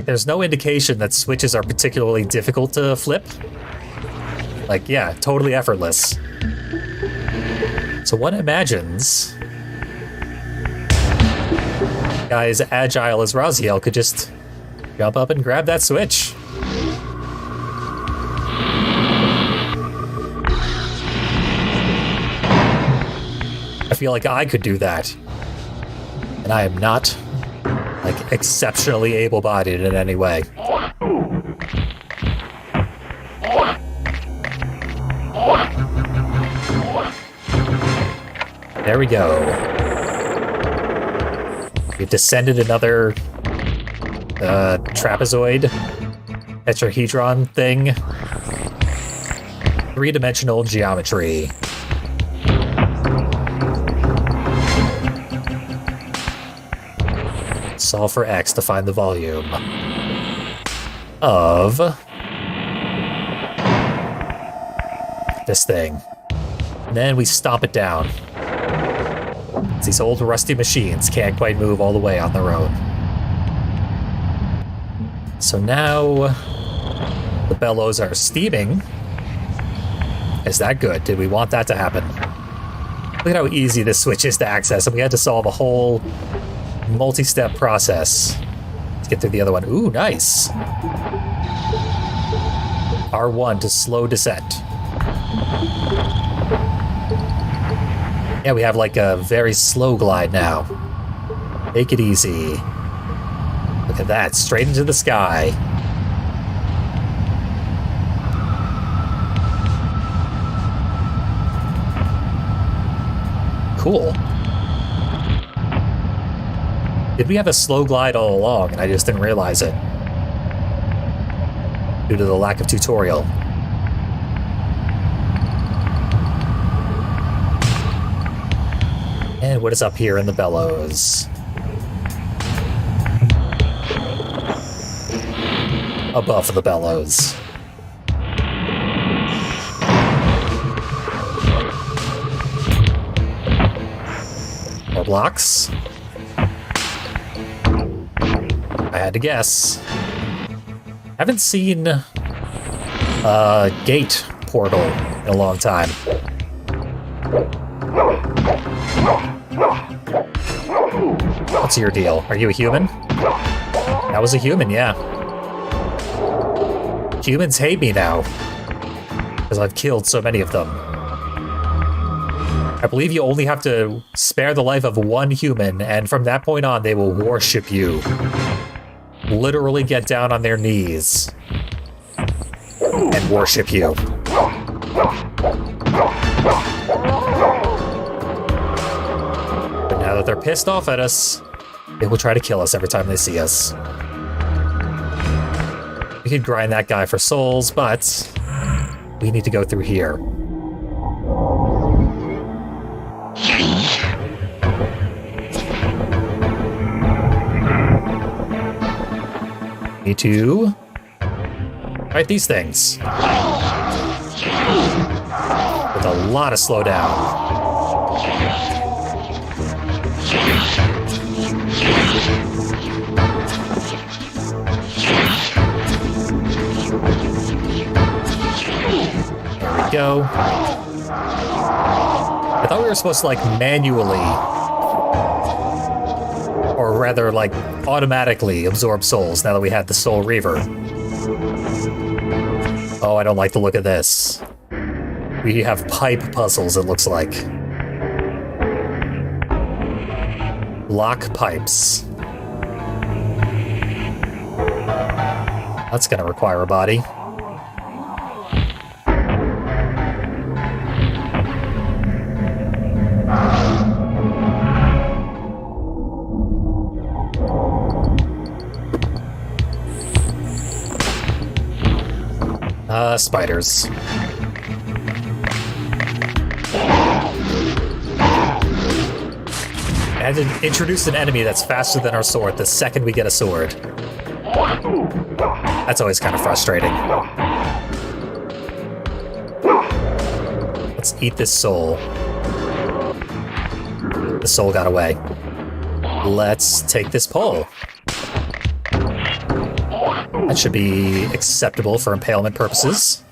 There's no indication that switches are particularly difficult to flip. Like, yeah, totally effortless. So one imagines a guy as agile as Raziel could just jump up and grab that switch. I feel like I could do that. And I am not, like, exceptionally able-bodied in any way. There we go. We've descended another trapezoid tetrahedron thing. Three-dimensional geometry. Solve for X to find the volume of this thing. And then we stomp it down. These old rusty machines can't quite move all the way on their own. So now the bellows are steaming. Is that good? Did we want that to happen? Look at how easy this switch is to access, and we had to solve a whole multi-step process to get through the other one. Ooh, nice. R1 to slow descent. Yeah, we have like a very slow glide now. Take it easy. Look at that, straight into the sky. Cool. Did we have a slow glide all along and I just didn't realize it? Due to the lack of tutorial. And what is up here in the bellows? Above the bellows. More blocks. I had to guess. Haven't seen a gate portal in a long time. What's your deal? Are you a human? That was a human, yeah. Humans hate me now, because I've killed so many of them. I believe you only have to spare the life of one human, and from that point on, they will worship you. Literally get down on their knees and worship you. But now that they're pissed off at us, they will try to kill us every time they see us. We could grind that guy for souls, but we need to go through here. Need to fight these things with a lot of slowdown. There we go. I thought we were supposed to, like, manually, or rather, like, automatically absorb souls now that we had the Soul Reaver. Oh, I don't like the look of this. We have pipe puzzles, it looks like. Lock pipes. That's gonna require a body. Spiders. I had to introduce an enemy that's faster than our sword the second we get a sword. That's always kind of frustrating. Let's eat this soul. The soul got away. Let's take this pole. That should be acceptable for impalement purposes.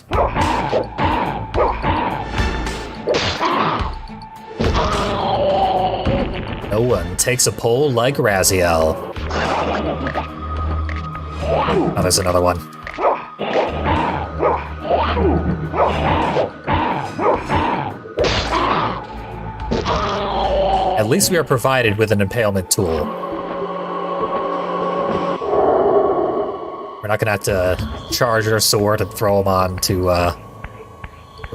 No one takes a pole like Raziel. Oh, there's another one. At least we are provided with an impalement tool. We're not gonna have to charge our sword and throw them on to the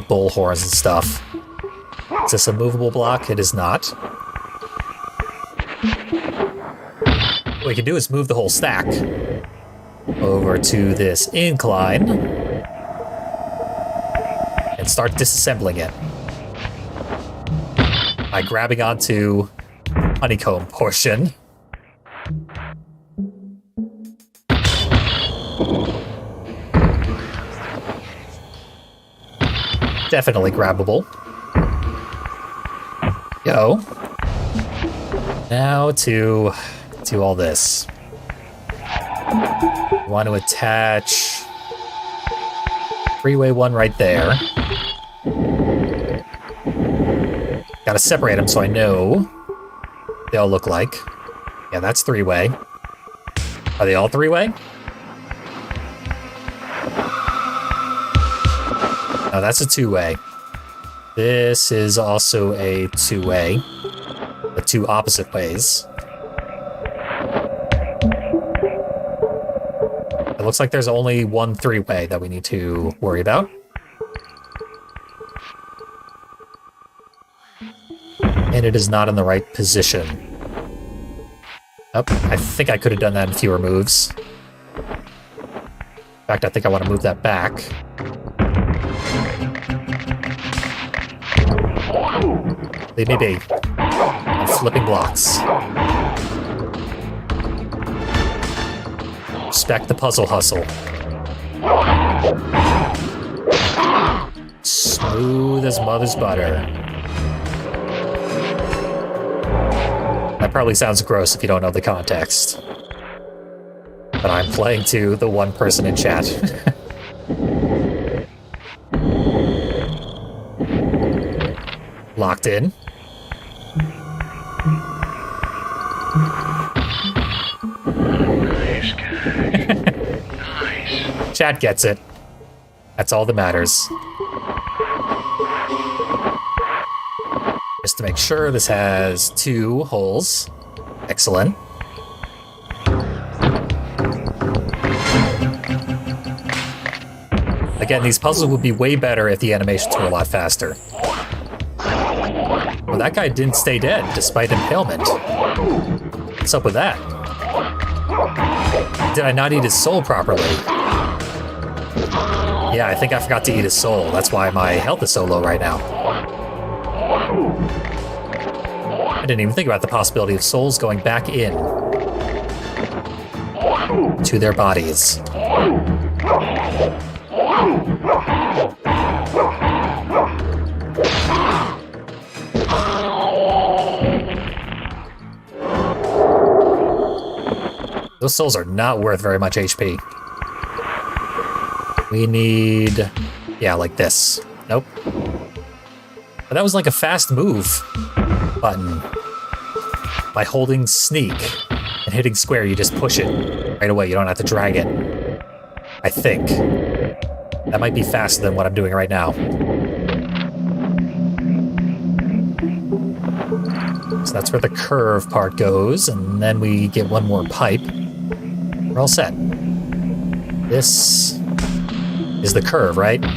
bull horns and stuff. Is this a movable block? It is not. What we can do is move the whole stack over to this incline and start disassembling it by grabbing onto honeycomb portion. Definitely grabbable. Go. Now to all this. We want to attach three-way one right there. Gotta separate them so I know what they all look like. Yeah, that's three-way. Are they all three-way? No, that's a two-way. This is also a two-way. The two opposite ways. It looks like there's only one three-way that we need to worry about. And it is not in the right position. Oh, I think I could have done that in fewer moves. In fact, I think I want to move that back. Leave me be. I'm flipping blocks. Respect the puzzle hustle. Smooth as mother's butter. That probably sounds gross if you don't know the context. But I'm playing to the one person in chat. Locked in. Nice guy. Nice. Chat gets it. That's all that matters. Just to make sure, this has two holes. Excellent. Again, these puzzles would be way better if the animations were a lot faster. Well, that guy didn't stay dead, despite impalement. What's up with that? Did I not eat his soul properly? Yeah, I think I forgot to eat his soul. That's why my health is so low right now. I didn't even think about the possibility of souls going back in to their bodies. Those souls are not worth very much HP. We need... yeah, like this. Nope. But that was like a fast move button. By holding sneak and hitting square, you just push it right away. You don't have to drag it. I think. That might be faster than what I'm doing right now. So that's where the curve part goes, and then we get one more pipe. We're all set. This is the curve, right? I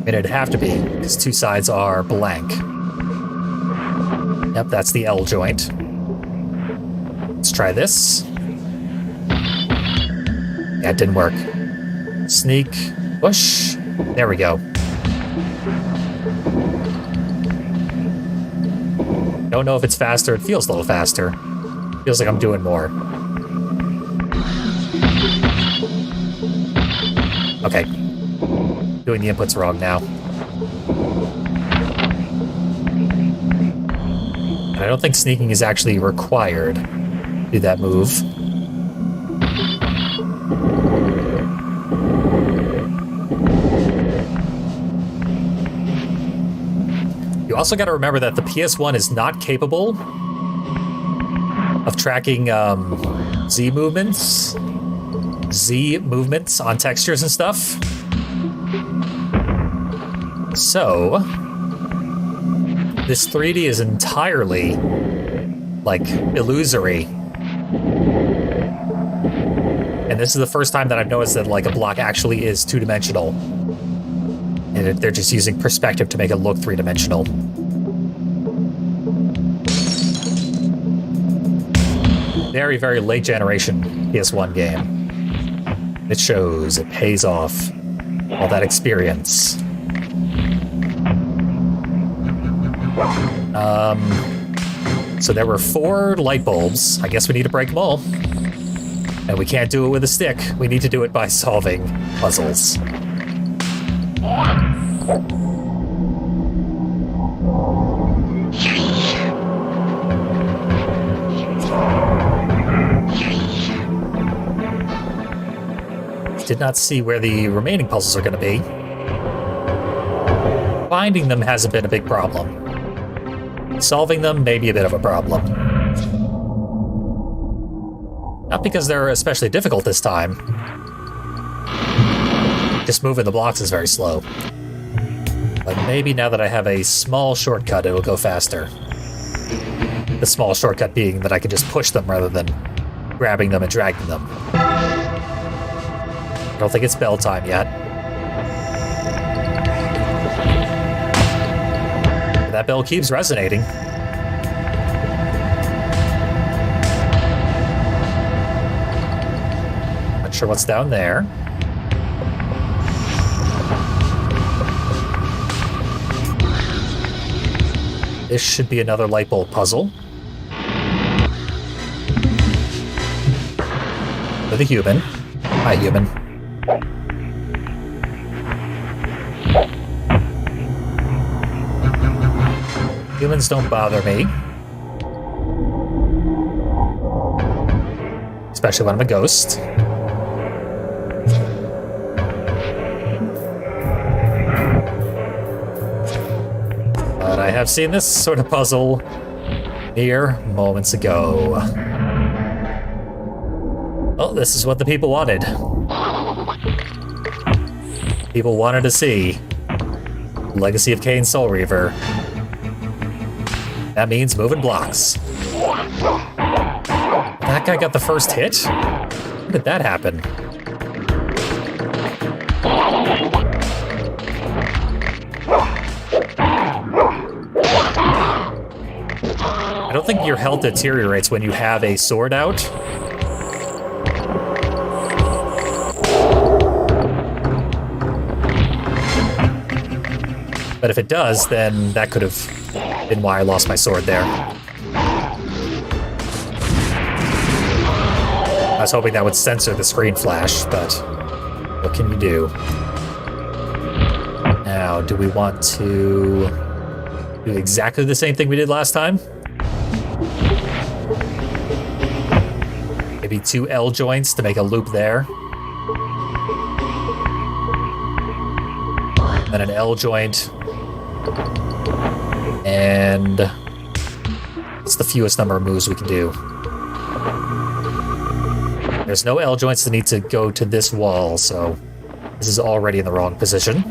mean, it'd have to be, because two sides are blank. Yep, that's the L joint. Let's try this. Yeah, it didn't work. Sneak, push. There we go. Don't know if it's faster. It feels a little faster. Feels like I'm doing more. Okay. Doing the inputs wrong now. And I don't think sneaking is actually required to do that move. You also got to remember that the PS1 is not capable of tracking Z movements on textures and stuff. So, this 3D is entirely, like, illusory. And this is the first time that I've noticed that, like, a block actually is two-dimensional. And they're just using perspective to make it look three-dimensional. Very, very late generation PS1 game. It shows, it pays off. All that experience. So there were 4 light bulbs. I guess we need to break them all. And we can't do it with a stick. We need to do it by solving puzzles. Did not see where the remaining puzzles are going to be. Finding them hasn't been a big problem. Solving them may be a bit of a problem. Not because they're especially difficult this time. Just moving the blocks is very slow. But maybe now that I have a small shortcut, it'll go faster. The small shortcut being that I can just push them rather than grabbing them and dragging them. I don't think it's bell time yet. But that bell keeps resonating. Not sure what's down there. This should be another light bulb puzzle. With a human. Hi, human. Humans don't bother me. Especially when I'm a ghost. But I have seen this sort of puzzle mere moments ago. Oh, this is what the people wanted. People wanted to see Legacy of Kain Soul Reaver. That means moving blocks. That guy got the first hit? How did that happen? I don't think your health deteriorates when you have a sword out. But if it does, then that could have been why I lost my sword there. I was hoping that would censor the screen flash, but what can you do? Now, do we want to do exactly the same thing we did last time? Maybe 2 L joints to make a loop there. Then an L joint. And it's the fewest number of moves we can do. There's no L joints that need to go to this wall, so this is already in the wrong position.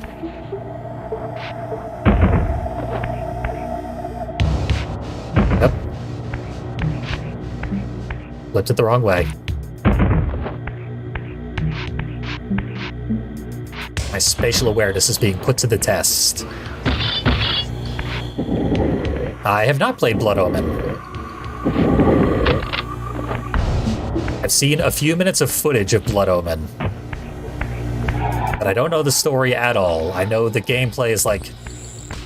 Yep. Flipped it the wrong way. My spatial awareness is being put to the test. I have not played Blood Omen. I've seen a few minutes of footage of Blood Omen. But I don't know the story at all. I know the gameplay is like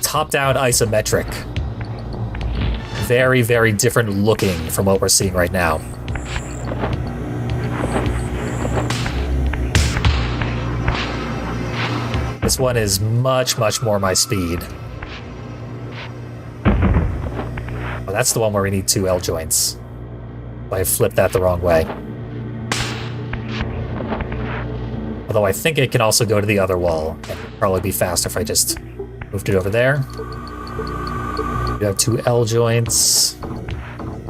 top-down isometric. very, very different looking from what we're seeing right now. This one is much, much more my speed. Oh, that's the one where we need 2 L joints. I flipped that the wrong way. Although I think it can also go to the other wall. It'd probably be faster if I just moved it over there. We have 2 L joints.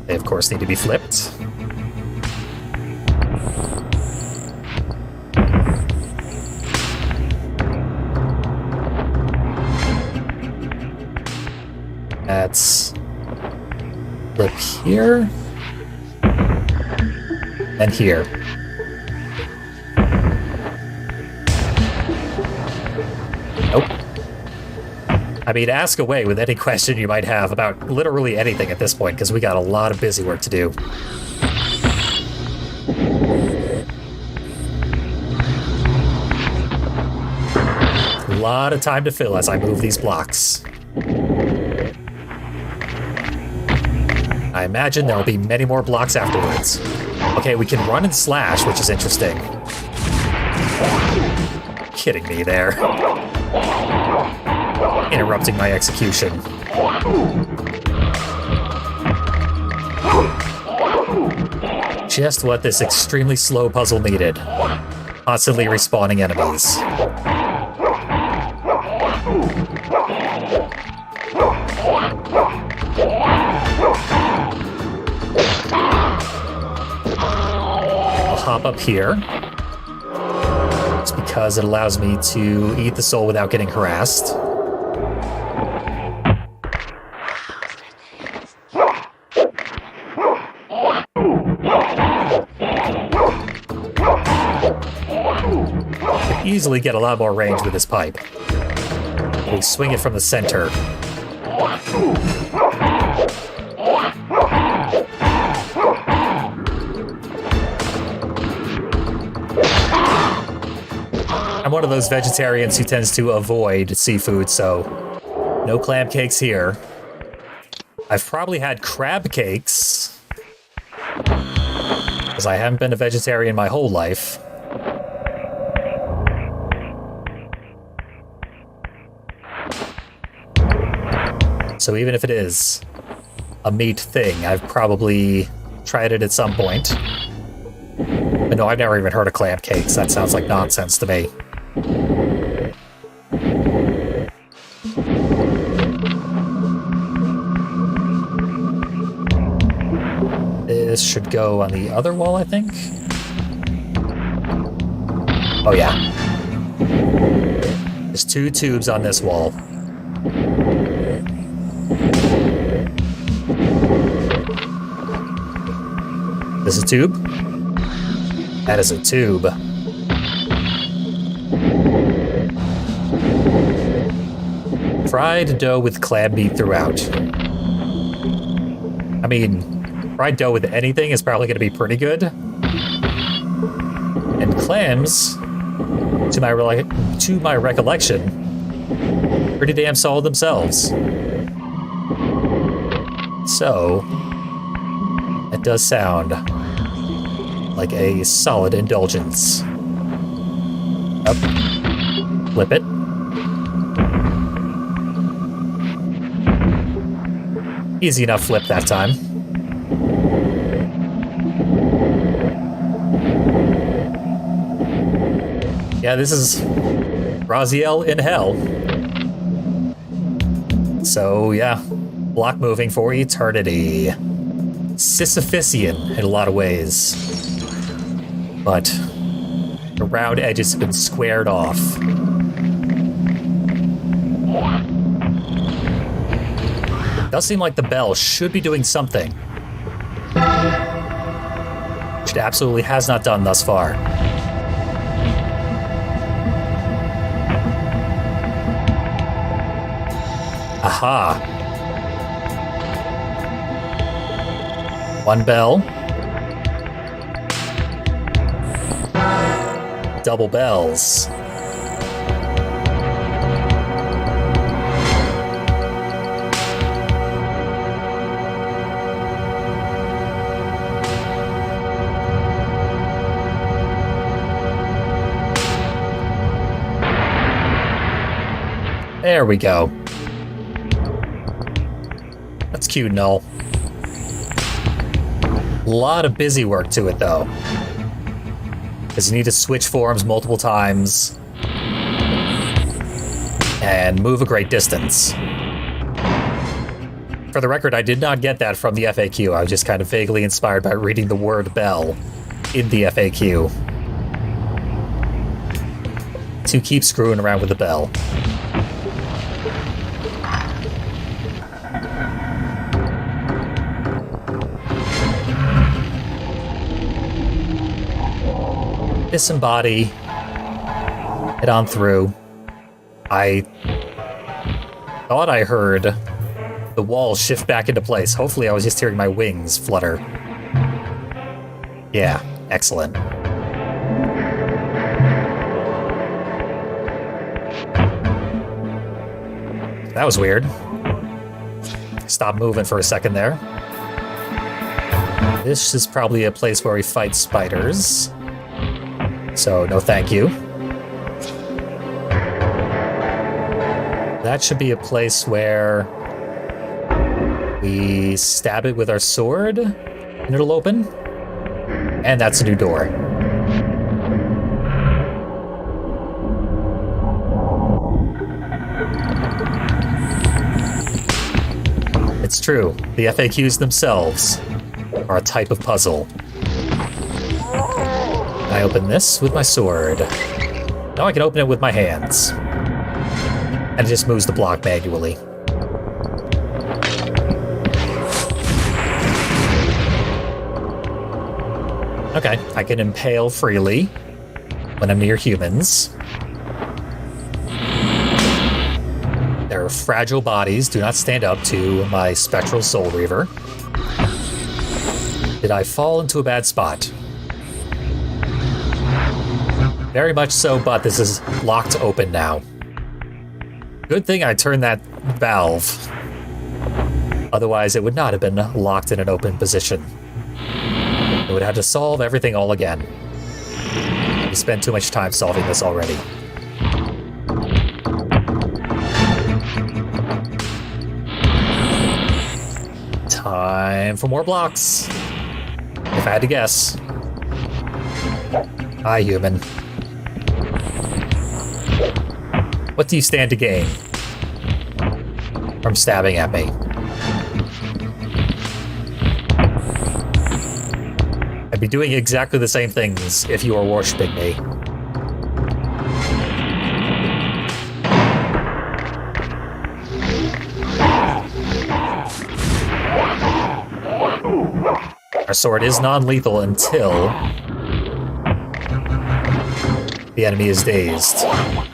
They, of course, need to be flipped. That's flip here and here. Nope. I mean, ask away with any question you might have about literally anything at this point, because we got a lot of busy work to do. A lot of time to fill as I move these blocks. I imagine there'll be many more blocks afterwards. Okay, we can run and slash, which is interesting. Kidding me there. Interrupting my execution. Just what this extremely slow puzzle needed. Constantly respawning enemies. I'll hop up here. It's because it allows me to eat the soul without getting harassed. Could easily get a lot more range with this pipe. We swing it from the center. I'm one of those vegetarians who tends to avoid seafood, so no clam cakes here. I've probably had crab cakes, because I haven't been a vegetarian my whole life. So even if it is a meat thing, I've probably tried it at some point. But no, I've never even heard of clam cakes. That sounds like nonsense to me. This should go on the other wall, I think. Oh yeah. There's 2 tubes on this wall. This is a tube? That is a tube. Fried dough with clam meat throughout. I mean, fried dough with anything is probably going to be pretty good. And clams, to my recollection, pretty damn solid themselves. So, it does sound like a solid indulgence. Up. Flip it. Easy enough flip that time. Yeah, this is Raziel in hell. So, yeah. Block moving for eternity. Sisyphusian in a lot of ways. But the round edges have been squared off. Does seem like the bell should be doing something. Which it absolutely has not done thus far. Aha. One bell. Double bells. There we go. That's cute and all. A lot of busy work to it, though. Because you need to switch forms multiple times. And move a great distance. For the record, I did not get that from the FAQ. I was just kind of vaguely inspired by reading the word bell in the FAQ. To keep screwing around with the bell. Disembody. Head on through. I thought I heard the walls shift back into place. Hopefully I was just hearing my wings flutter. Yeah, excellent. That was weird. Stop moving for a second there. This is probably a place where we fight spiders. So, no thank you. That should be a place where we stab it with our sword and it'll open. And that's a new door. It's true, the FAQs themselves are a type of puzzle. I open this with my sword. Now I can open it with my hands. And it just moves the block manually. Okay, I can impale freely when I'm near humans. Their fragile bodies do not stand up to my spectral Soul Reaver. Did I fall into a bad spot? Very much so, but this is locked open now. Good thing I turned that valve. Otherwise, it would not have been locked in an open position. It would have to solve everything all again. We spent too much time solving this already. Time for more blocks. If I had to guess. Hi, human. What do you stand to gain from stabbing at me? I'd be doing exactly the same things if you were worshipping me. Our sword is non-lethal until the enemy is dazed.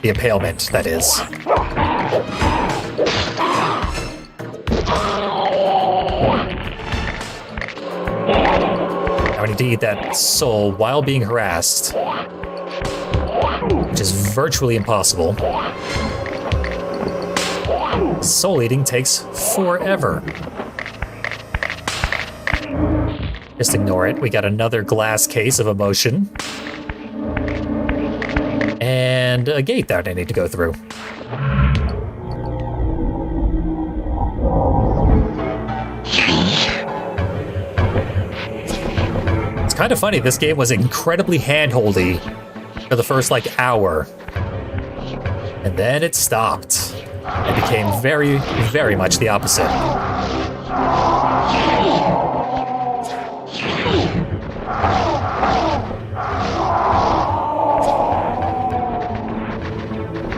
The impalement, that is. Now I need to eat that soul while being harassed, which is virtually impossible. Soul eating takes forever. Just ignore it. We got another glass case of emotion. And a gate that I need to go through. It's kind of funny, this game was incredibly hand-holdy for the first, hour. And then it stopped. It became very, very much the opposite.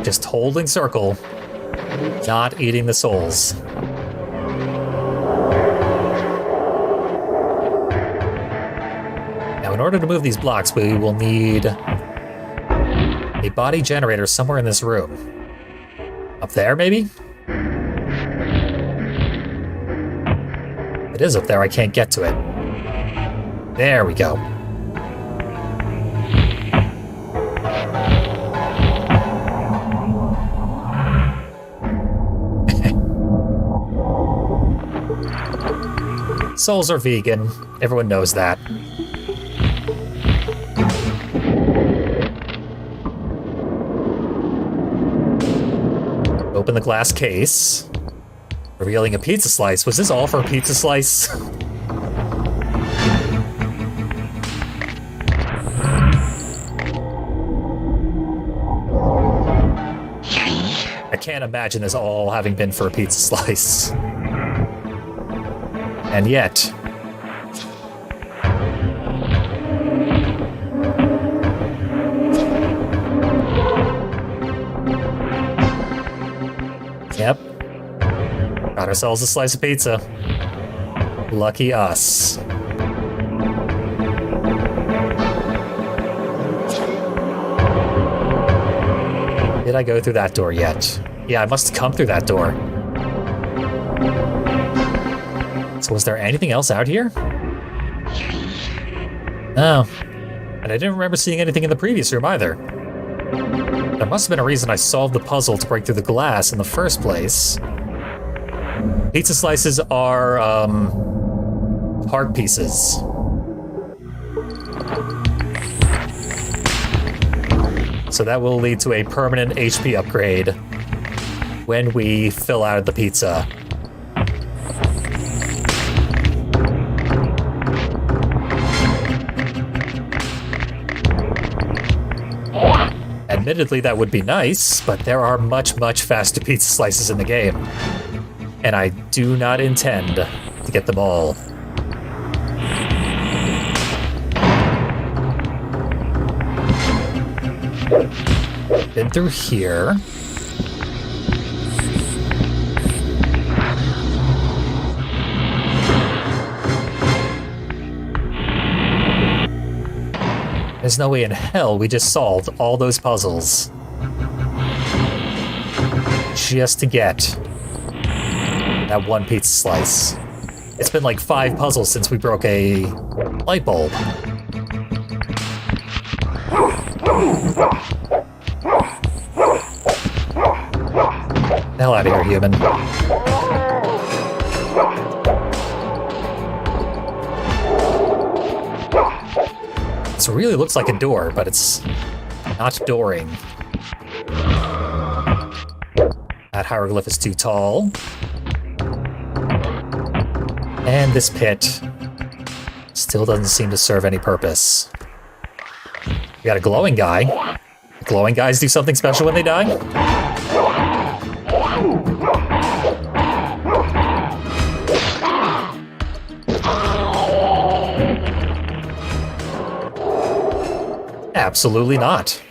Just holding circle, not eating the souls. Now, in order to move these blocks, we will need a body generator somewhere in this room. Up there, maybe? It is up there, I can't get to it. There we go. Souls are vegan. Everyone knows that. Open open the glass case, revealing a pizza slice. Was this all for a pizza slice? I can't imagine this all having been for a pizza slice. And yet... Yep. Got ourselves a slice of pizza. Lucky us. Did I go through that door yet? Yeah, I must have come through that door. So was there anything else out here? No. And I didn't remember seeing anything in the previous room either. There must have been a reason I solved the puzzle to break through the glass in the first place. Pizza slices are, heart pieces. So that will lead to a permanent HP upgrade when we fill out the pizza. Admittedly, that would be nice, but there are much, much faster pizza slices in the game. And I do not intend to get them all. Been through here. There's no way in hell we just solved all those puzzles just to get that one pizza slice. It's been like 5 puzzles since we broke a light bulb. Hell out of here, human. This really looks like a door, but it's not dooring. That hieroglyph is too tall. And this pit still doesn't seem to serve any purpose. We got a glowing guy. Glowing guys do something special when they die? Absolutely not.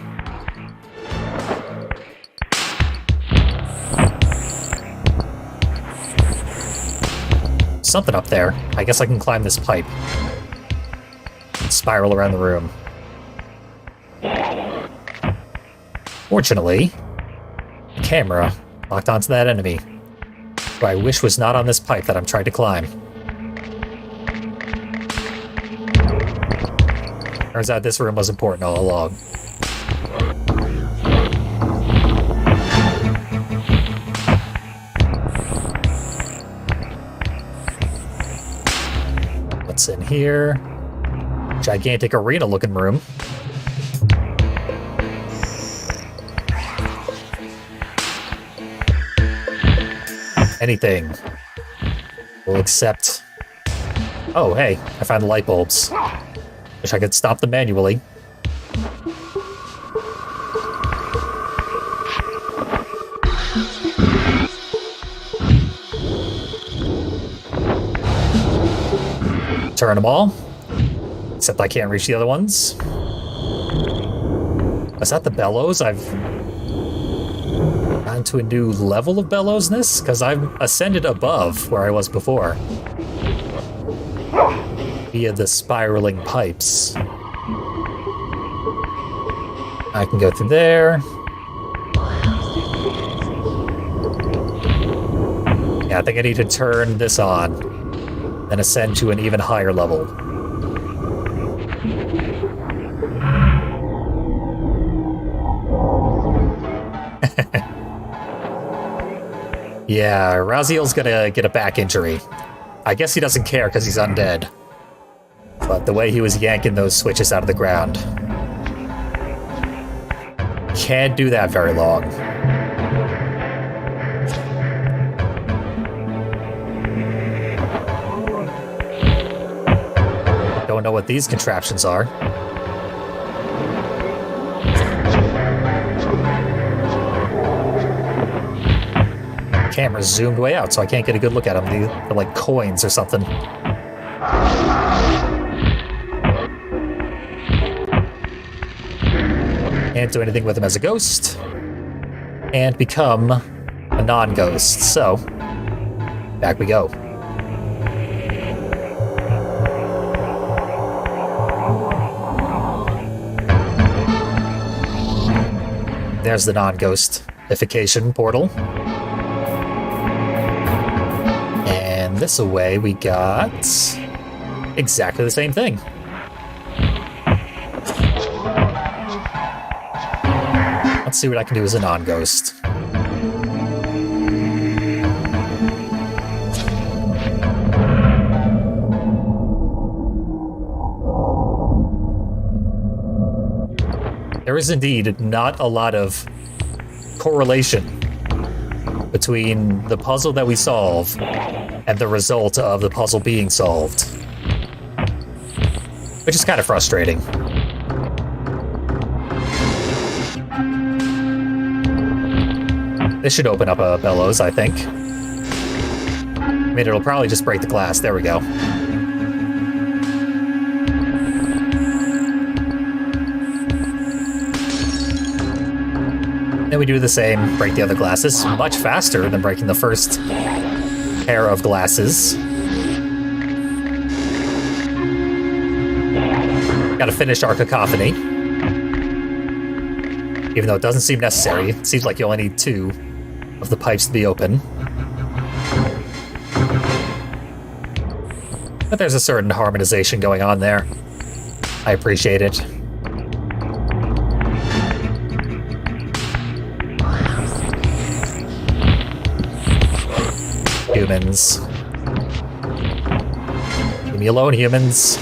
Something up there. I guess I can climb this pipe. Spiral around the room. Fortunately, the camera locked onto that enemy, who I wish was not on this pipe that I'm trying to climb. Turns out this room was important all along. What's in here? Gigantic arena-looking room. Anything. We'll accept... Oh, hey, I found the light bulbs. Wish I could stop them manually. Turn them all. Except I can't reach the other ones. Is that the bellows? I've gotten to a new level of bellowsness? Because I've ascended above where I was before. Via the spiraling pipes. I can go through there. Yeah, I think I need to turn this on, then ascend to an even higher level. Yeah, Raziel's gonna get a back injury. I guess he doesn't care because he's undead. But the way he was yanking those switches out of the ground. Can't do that very long. don't know what these contraptions are. Camera's zoomed way out, so I can't get a good look at them. They're like coins or something. Can't do anything with him as a ghost. And become a non-ghost. So, back we go. There's the non-ghostification portal. And this away we got exactly the same thing. Let's see what I can do as a non-ghost. There is indeed not a lot of correlation between the puzzle that we solve and the result of the puzzle being solved, which is kind of frustrating. This should open up a bellows, I think. I mean, it'll probably just break the glass. There we go. Then we do the same, break the other glasses. Much faster than breaking the first pair of glasses. Gotta finish our cacophony. Even though it doesn't seem necessary. It seems like you only need 2 of the pipes to be open. But there's a certain harmonization going on there. I appreciate it. Humans. Leave me alone, humans.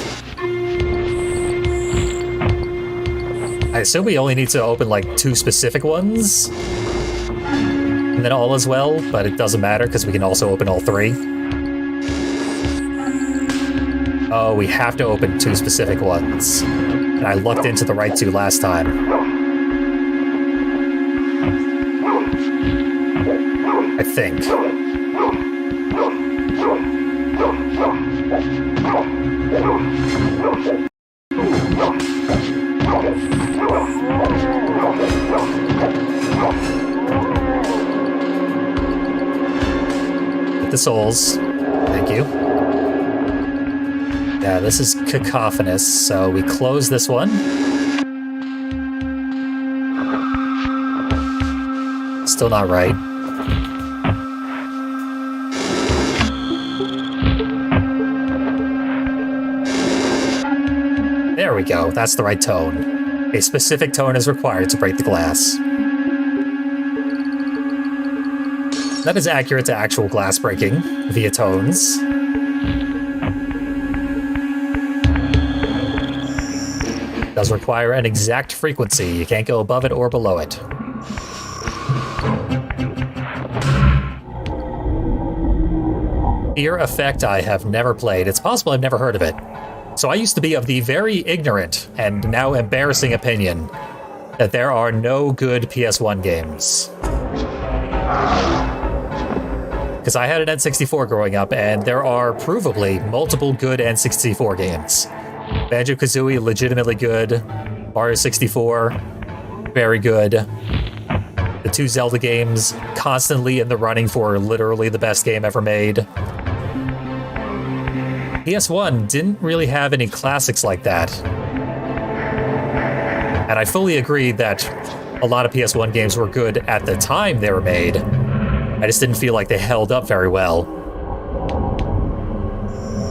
I assume we only need to open like 2 specific ones. And then all is well, but it doesn't matter because we can also open all 3. Oh, we have to open 2 specific ones. And I looked into the right 2 last time. I think. The souls. Thank you. Yeah, this is cacophonous, so we close this one. Still not right. There we go, that's the right tone. A specific tone is required to break the glass. That is accurate to actual glass breaking via tones. It does require an exact frequency. You can't go above it or below it. Fear Effect I have never played. It's possible I've never heard of it. So I used to be of the very ignorant and now embarrassing opinion that there are no good PS1 games. Because I had an N64 growing up, and there are provably multiple good N64 games. Banjo-Kazooie, legitimately good. Mario 64, very good. The 2 Zelda games, constantly in the running for literally the best game ever made. PS1 didn't really have any classics like that. And I fully agree that a lot of PS1 games were good at the time they were made. I just didn't feel like they held up very well.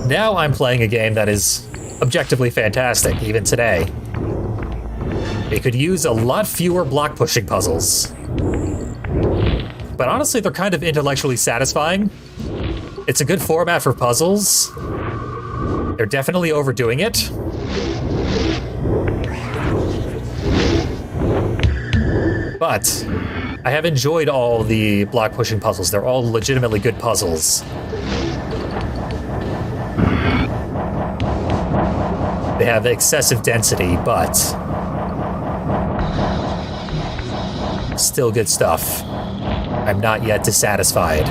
Now I'm playing a game that is objectively fantastic, even today. It could use a lot fewer block-pushing puzzles. But honestly, they're kind of intellectually satisfying. It's a good format for puzzles. They're definitely overdoing it. But I have enjoyed all the block-pushing puzzles. They're all legitimately good puzzles. have excessive density, but still good stuff. I'm not yet dissatisfied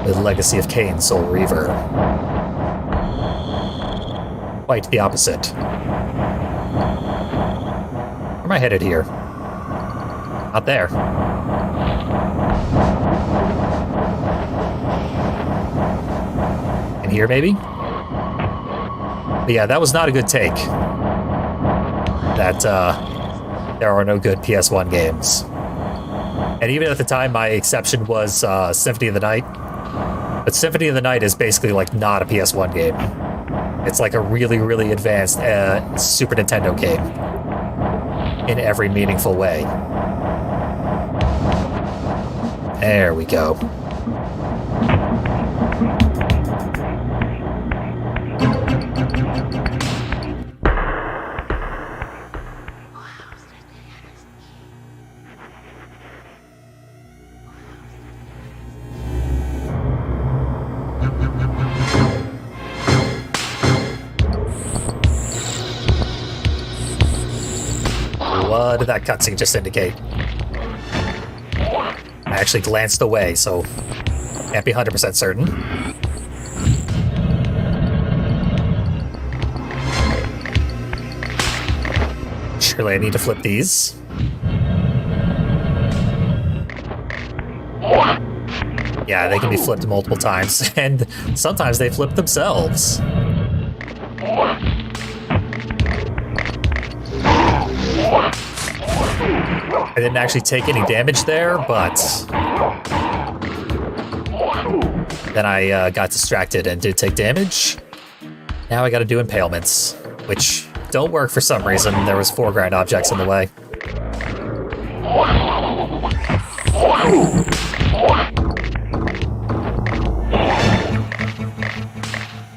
with Legacy of Kain, Soul Reaver. Quite the opposite. Where am I headed here? Not there. In here, maybe? But yeah, that was not a good take. That, there are no good PS1 games. And even at the time, my exception was Symphony of the Night. But Symphony of the Night is basically like not a PS1 game. It's like a really, really advanced Super Nintendo game in every meaningful way. There we go. What did that cutscene just indicate? I actually glanced away, so can't be 100% certain. Surely I need to flip these. Yeah, they can be flipped multiple times, and sometimes they flip themselves. I didn't actually take any damage there, but then I got distracted and did take damage. Now I gotta do impalements, which don't work for some reason. There was foreground objects in the way.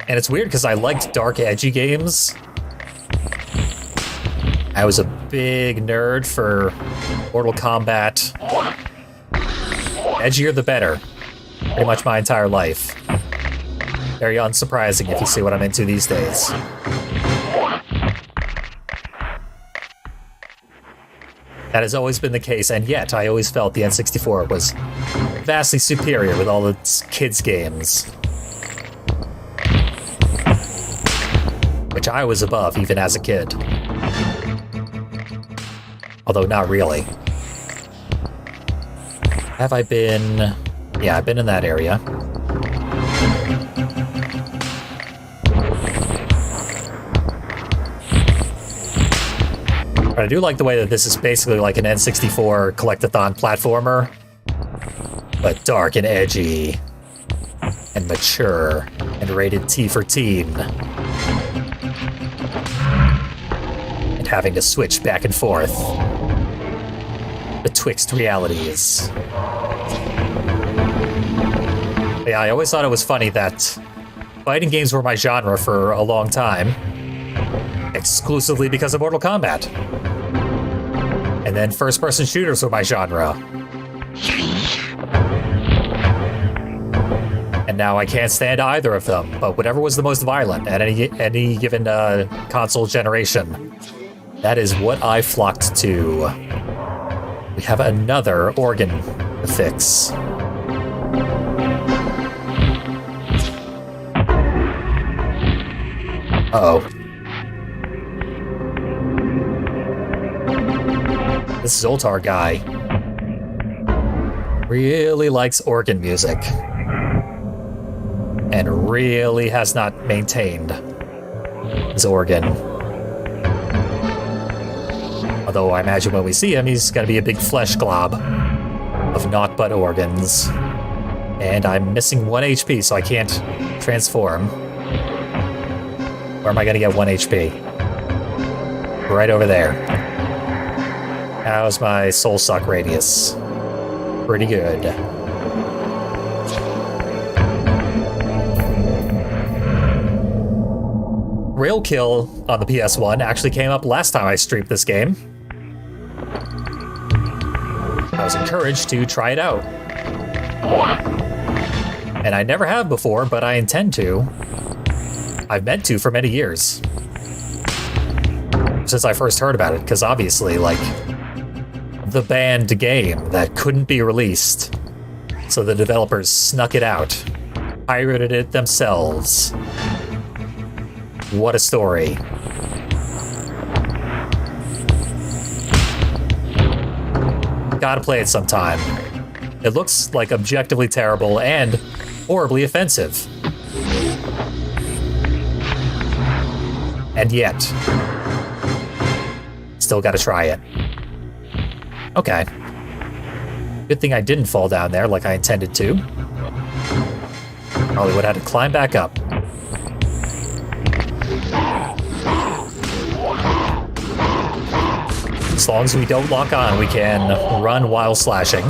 And it's weird because I liked dark, edgy games. I was a big nerd for Mortal Kombat. Edgier the better. Pretty much my entire life. Very unsurprising if you see what I'm into these days. That has always been the case, and yet I always felt the N64 was vastly superior with all its kids' games. Which I was above, even as a kid. Although not really. Have I been... Yeah, I've been in that area. But I do like the way that this is basically like an N64 collectathon platformer. But dark and edgy. And mature. And rated T for teen. And having to switch back and forth betwixt realities. Yeah, I always thought it was funny that fighting games were my genre for a long time, exclusively because of Mortal Kombat. And then first-person shooters were my genre. And now I can't stand either of them, but whatever was the most violent at any given console generation, that is what I flocked to. We have another organ to fix. Uh-oh. This Zoltar guy really likes organ music. And really has not maintained his organ. Although I imagine when we see him, he's going to be a big flesh glob of naught but organs. And I'm missing 1 HP, so I can't transform. Where am I going to get 1 HP? Right over there. How's my soul suck radius? Pretty good. Rail Kill on the PS1 actually came up last time I streamed this game. I was encouraged to try it out. And I never have before, but I intend to. I've meant to for many years. since I first heard about it, because obviously, like, the banned game that couldn't be released, so the developers snuck it out, pirated it themselves. What a story. Gotta play it sometime. It looks like objectively terrible and horribly offensive. And yet, still gotta try it. Okay. Good thing I didn't fall down there like I intended to. Probably would have had to climb back up. As long as we don't lock on, we can run while slashing.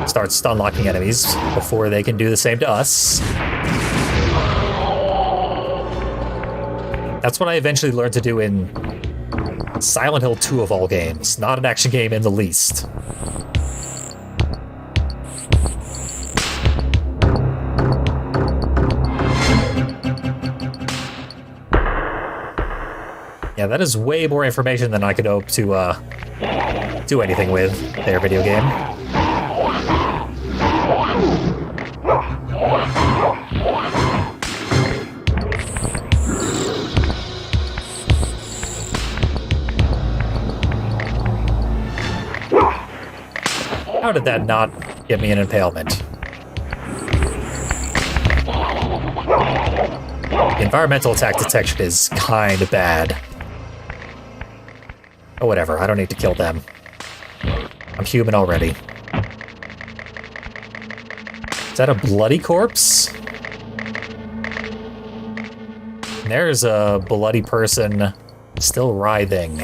Start stun locking enemies before they can do the same to us. That's what I eventually learned to do in Silent Hill 2 of all games. Not an action game in the least. Yeah, that is way more information than I could hope to do anything with their video game. How did that not get me an impalement? Environmental attack detection is kinda bad. Oh, whatever, I don't need to kill them. I'm human already. Is that a bloody corpse? There's a bloody person still writhing.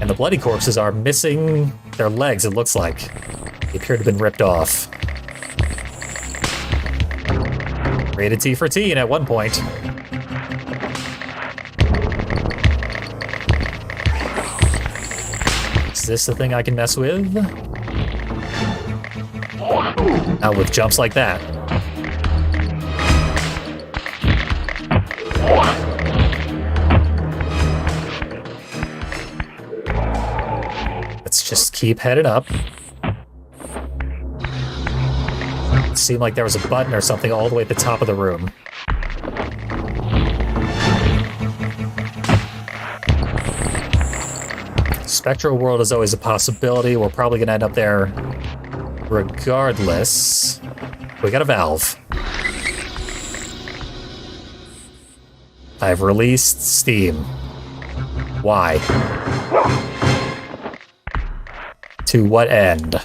And the bloody corpses are missing their legs, it looks like. They appear to have been ripped off. Rated T for teen at one point. Is this the thing I can mess with? Not with jumps like that. Let's just keep heading up. It seemed like there was a button or something all the way at the top of the room. Spectral world is always a possibility. We're probably gonna end up there regardless. We got a valve. I've released steam. Why? To what end?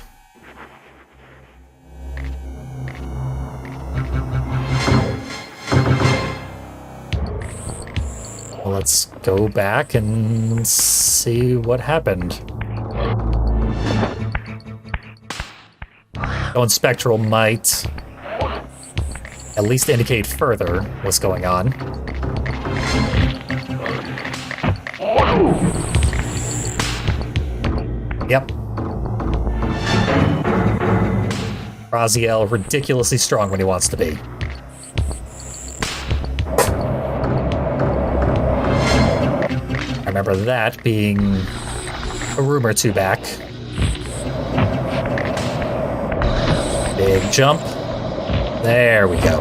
Well, let's go back and see what happened. Going spectral might at least indicate further what's going on. Yep. Raziel, ridiculously strong when he wants to be. I remember that being a room or two back. Big jump. There we go.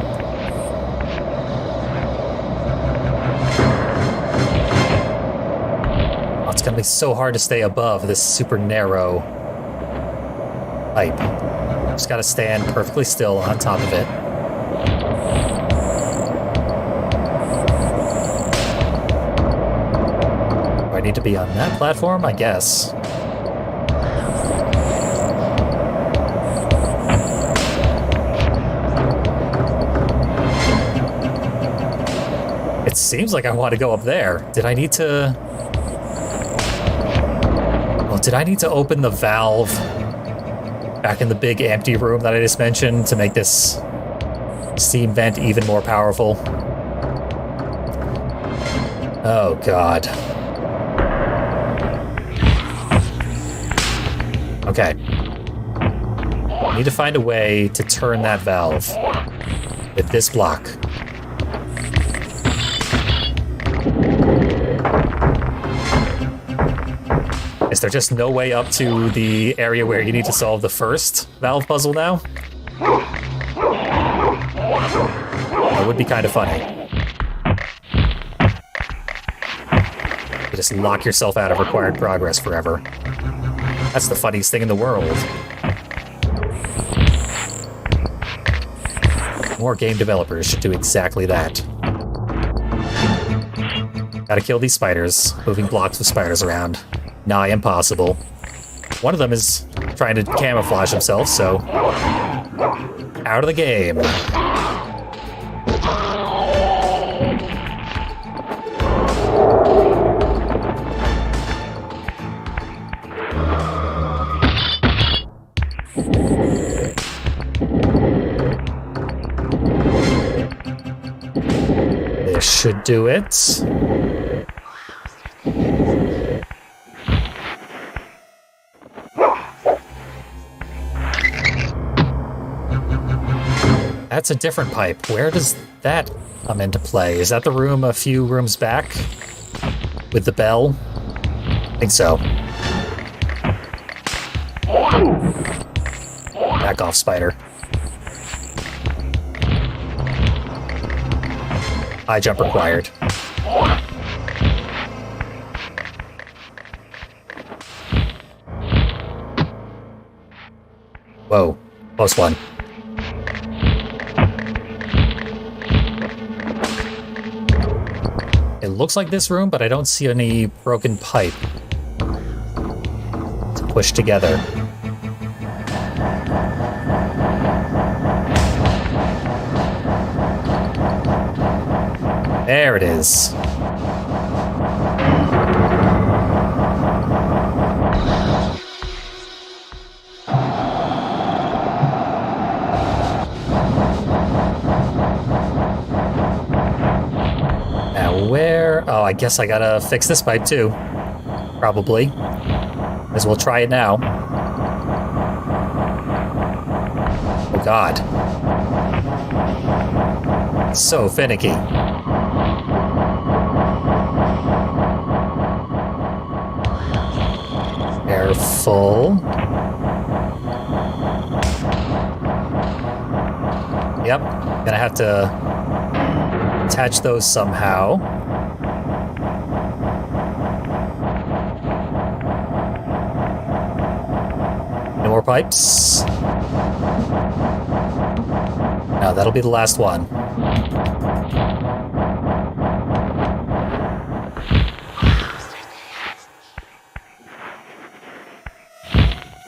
Oh, it's gonna be so hard to stay above this super narrow pipe. Just gotta stand perfectly still on top of it. Do I need to be on that platform? I guess. It seems like I want to go up there. Did I need to... Well, did I need to open the valve back in the big empty room that I just mentioned to make this steam vent even more powerful? Oh, God. Okay. Need to find a way to turn that valve with this block. Is there just no way up to the area where you need to solve the first valve puzzle now? That would be kind of funny. You just lock yourself out of required progress forever. That's the funniest thing in the world. More game developers should do exactly that. Gotta kill these spiders. Moving blocks with spiders around. Nigh impossible. One of them is trying to camouflage himself, so... out of the game. This should do it. That's a different pipe. Where does that come into play? Is that the room a few rooms back? With the bell? I think so. Back off, spider. High jump required. Whoa, close one. It looks like this room, but I don't see any broken pipe to push together. There it is. Now where? Oh, I guess I gotta fix this pipe too. Probably. Might as well try it now. Oh God. So finicky. Careful. Yep, gonna have to attach those somehow. No more pipes. No, that'll be the last one.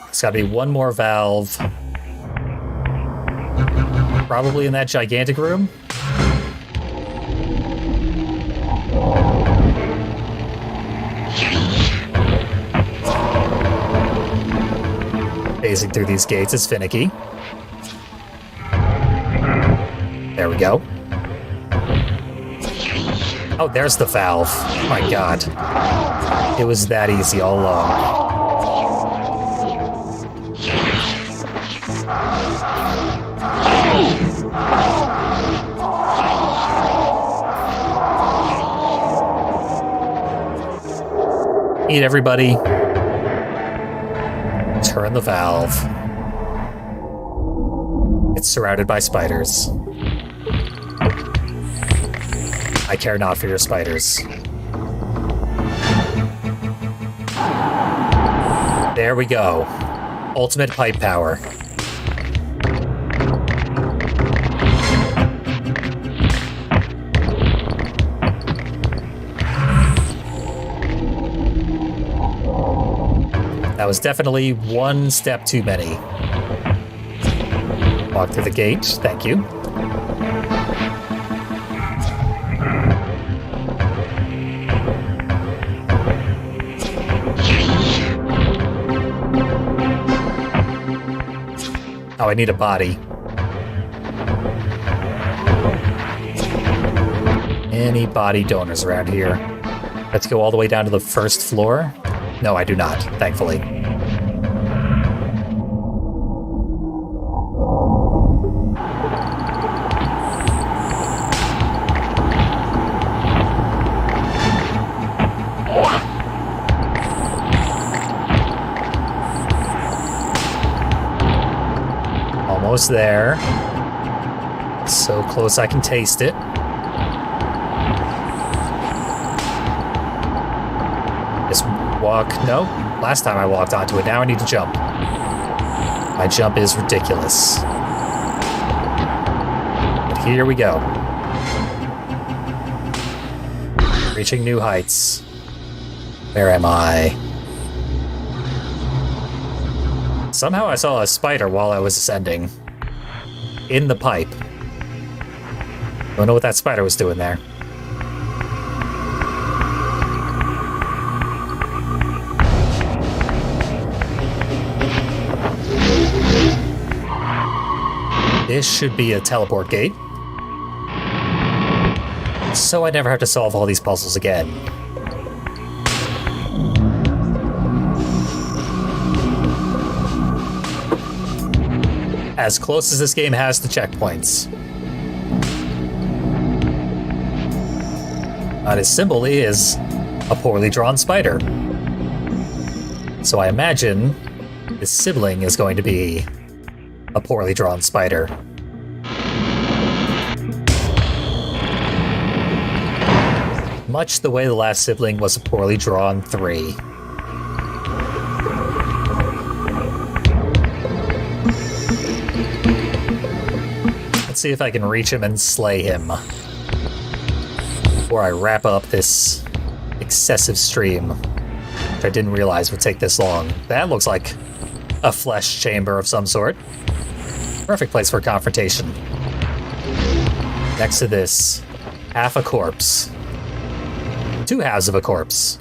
There's got to be one more valve. Probably in that gigantic room. Phasing through these gates is finicky. There we go. Oh, there's the valve. Oh my God. It was that easy all along. Eat everybody. Turn the valve. It's surrounded by spiders. I care not for your spiders. There we go. Ultimate pipe power. That was definitely one step too many. Walk through the gate, thank you. Oh, I need a body. Any body donors around here? Let's go all the way down to the first floor. No, I do not, thankfully. Almost there. So close I can taste it. Just walk. No, last time I walked onto it. Now I need to jump. My jump is ridiculous. But here we go. Reaching new heights. Where am I? Somehow I saw a spider while I was ascending. In the pipe. Don't know what that spider was doing there. This should be a teleport gate. So I never have to solve all these puzzles again. As close as this game has to checkpoints. But his symbol is a poorly drawn spider. So I imagine his sibling is going to be a poorly drawn spider. Much the way the last sibling was a poorly drawn 3. Let's see if I can reach him and slay him before I wrap up this excessive stream, which I didn't realize would take this long. That looks like a flesh chamber of some sort. Perfect place for a confrontation. Next to this, half a corpse. 2 halves of a corpse.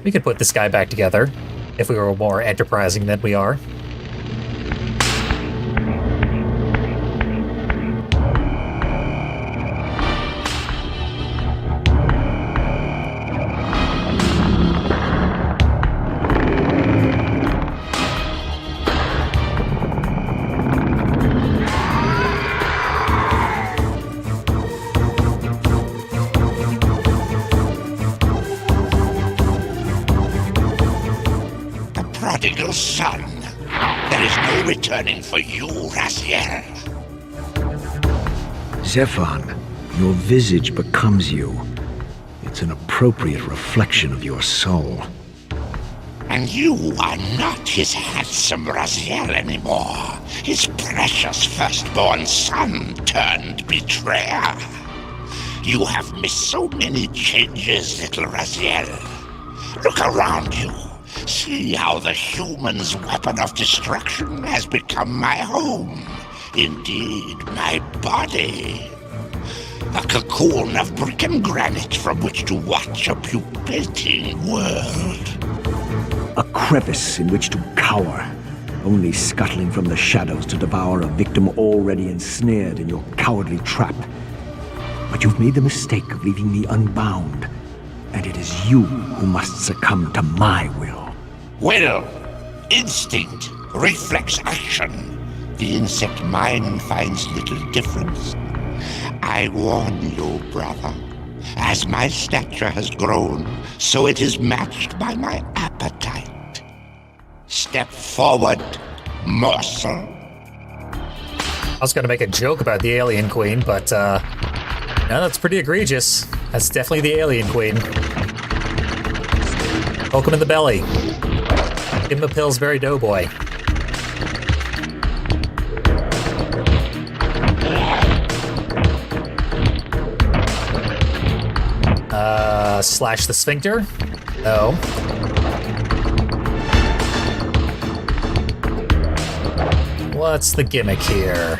We could put this guy back together if we were more enterprising than we are. Prodigal son. There is no returning for you, Raziel. Zephon, your visage becomes you. It's an appropriate reflection of your soul. And you are not his handsome Raziel anymore. His precious firstborn son turned betrayer. You have missed so many changes, little Raziel. Look around you. See how the human's weapon of destruction has become my home. Indeed, my body. A cocoon of brick and granite from which to watch a pupating world. A crevice in which to cower, only scuttling from the shadows to devour a victim already ensnared in your cowardly trap. But you've made the mistake of leaving me unbound, and it is you who must succumb to my will. Will, instinct, reflex action. The insect mind finds little difference. I warn you, brother. As my stature has grown, so it is matched by my appetite. Step forward, morsel. I was going to make a joke about the Alien Queen, but no, that's pretty egregious. That's definitely the Alien Queen. Poke him in the belly. Give him a Pillsbury Doughboy. Slash the sphincter? No. What's the gimmick here?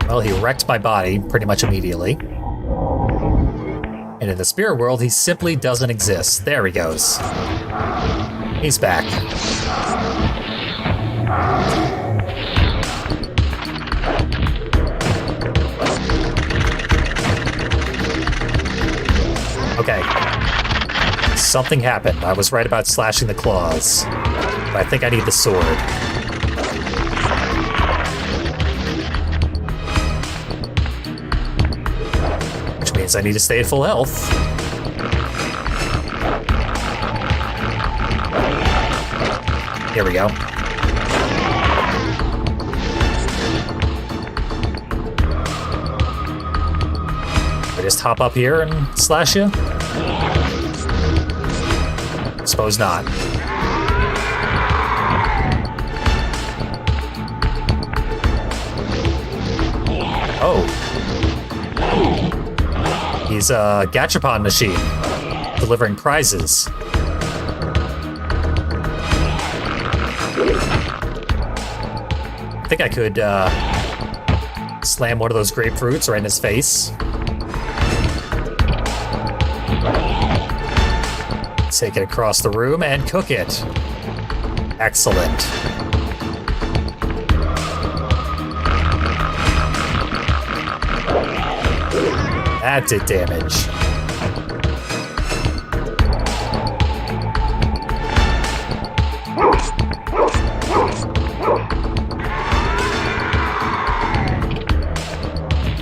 Well, he wrecked my body pretty much immediately. And in the spirit world, he simply doesn't exist. There he goes. He's back. Okay. Something happened. I was right about slashing the claws. But I think I need the sword. Which means I need to stay at full health. Here we go. I just hop up here and slash you? Suppose not. Oh. He's a gachapon machine, delivering prizes. I think I could slam one of those grapefruits right in his face. Take it across the room and cook it. Excellent. That did damage.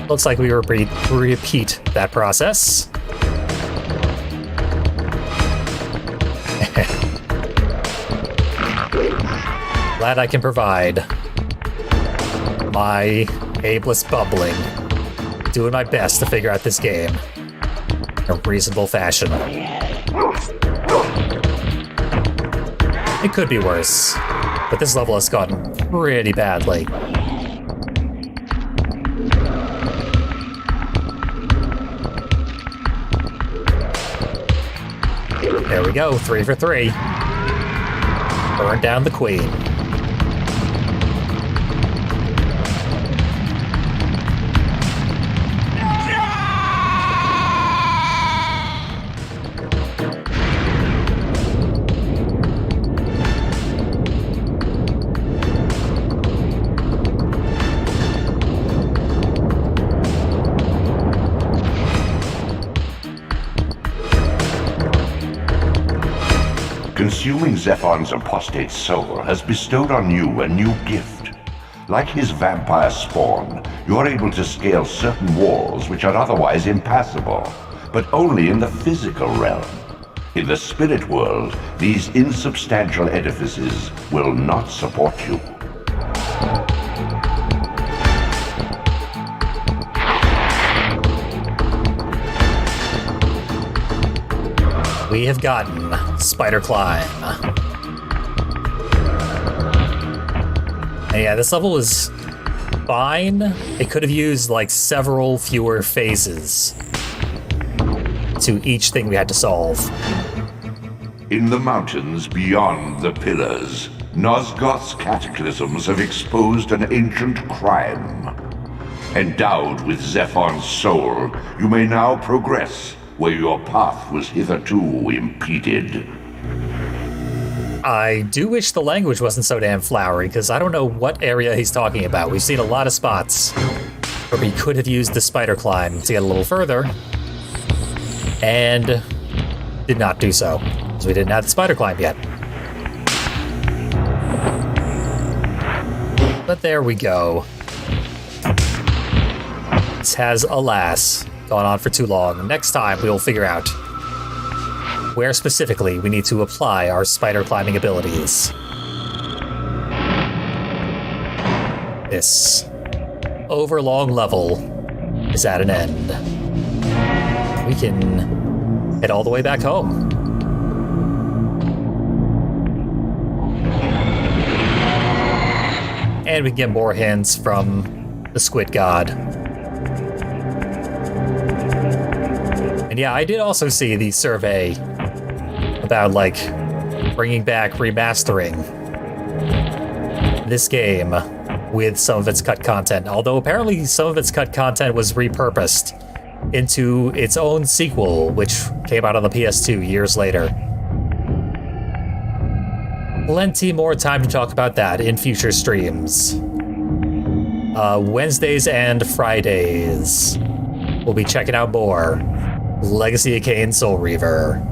Looks like we repeat that process. Glad I can provide my aimless bubbling. Doing my best to figure out this game in a reasonable fashion. It could be worse, but this level has gotten pretty badly. There we go, 3 for 3. Burn down the queen. Consuming Zephon's apostate soul has bestowed on you a new gift. Like his vampire spawn, you're able to scale certain walls which are otherwise impassable, but only in the physical realm. In the spirit world, these insubstantial edifices will not support you. We have gotten Spider Climb. And yeah, this level was fine. It could have used like several fewer phases to each thing we had to solve. In the mountains beyond the pillars, Nosgoth's cataclysms have exposed an ancient crime. Endowed with Zephon's soul, you may now progress where your path was hitherto impeded. I do wish the language wasn't so damn flowery, because I don't know what area he's talking about. We've seen a lot of spots where we could have used the spider climb to get a little further, and did not do so, because we didn't have the spider climb yet. But there we go. This has, alas, gone on for too long. Next time, we will figure out where specifically we need to apply our spider climbing abilities. This overlong level is at an end. We can head all the way back home. And we can get more hints from the Squid God. And yeah, I did also see the survey about, like, bringing back remastering this game with some of its cut content. Although apparently some of its cut content was repurposed into its own sequel, which came out on the PS2 years later. Plenty more time to talk about that in future streams. Wednesdays and Fridays, we'll be checking out more Legacy of Kain Soul Reaver.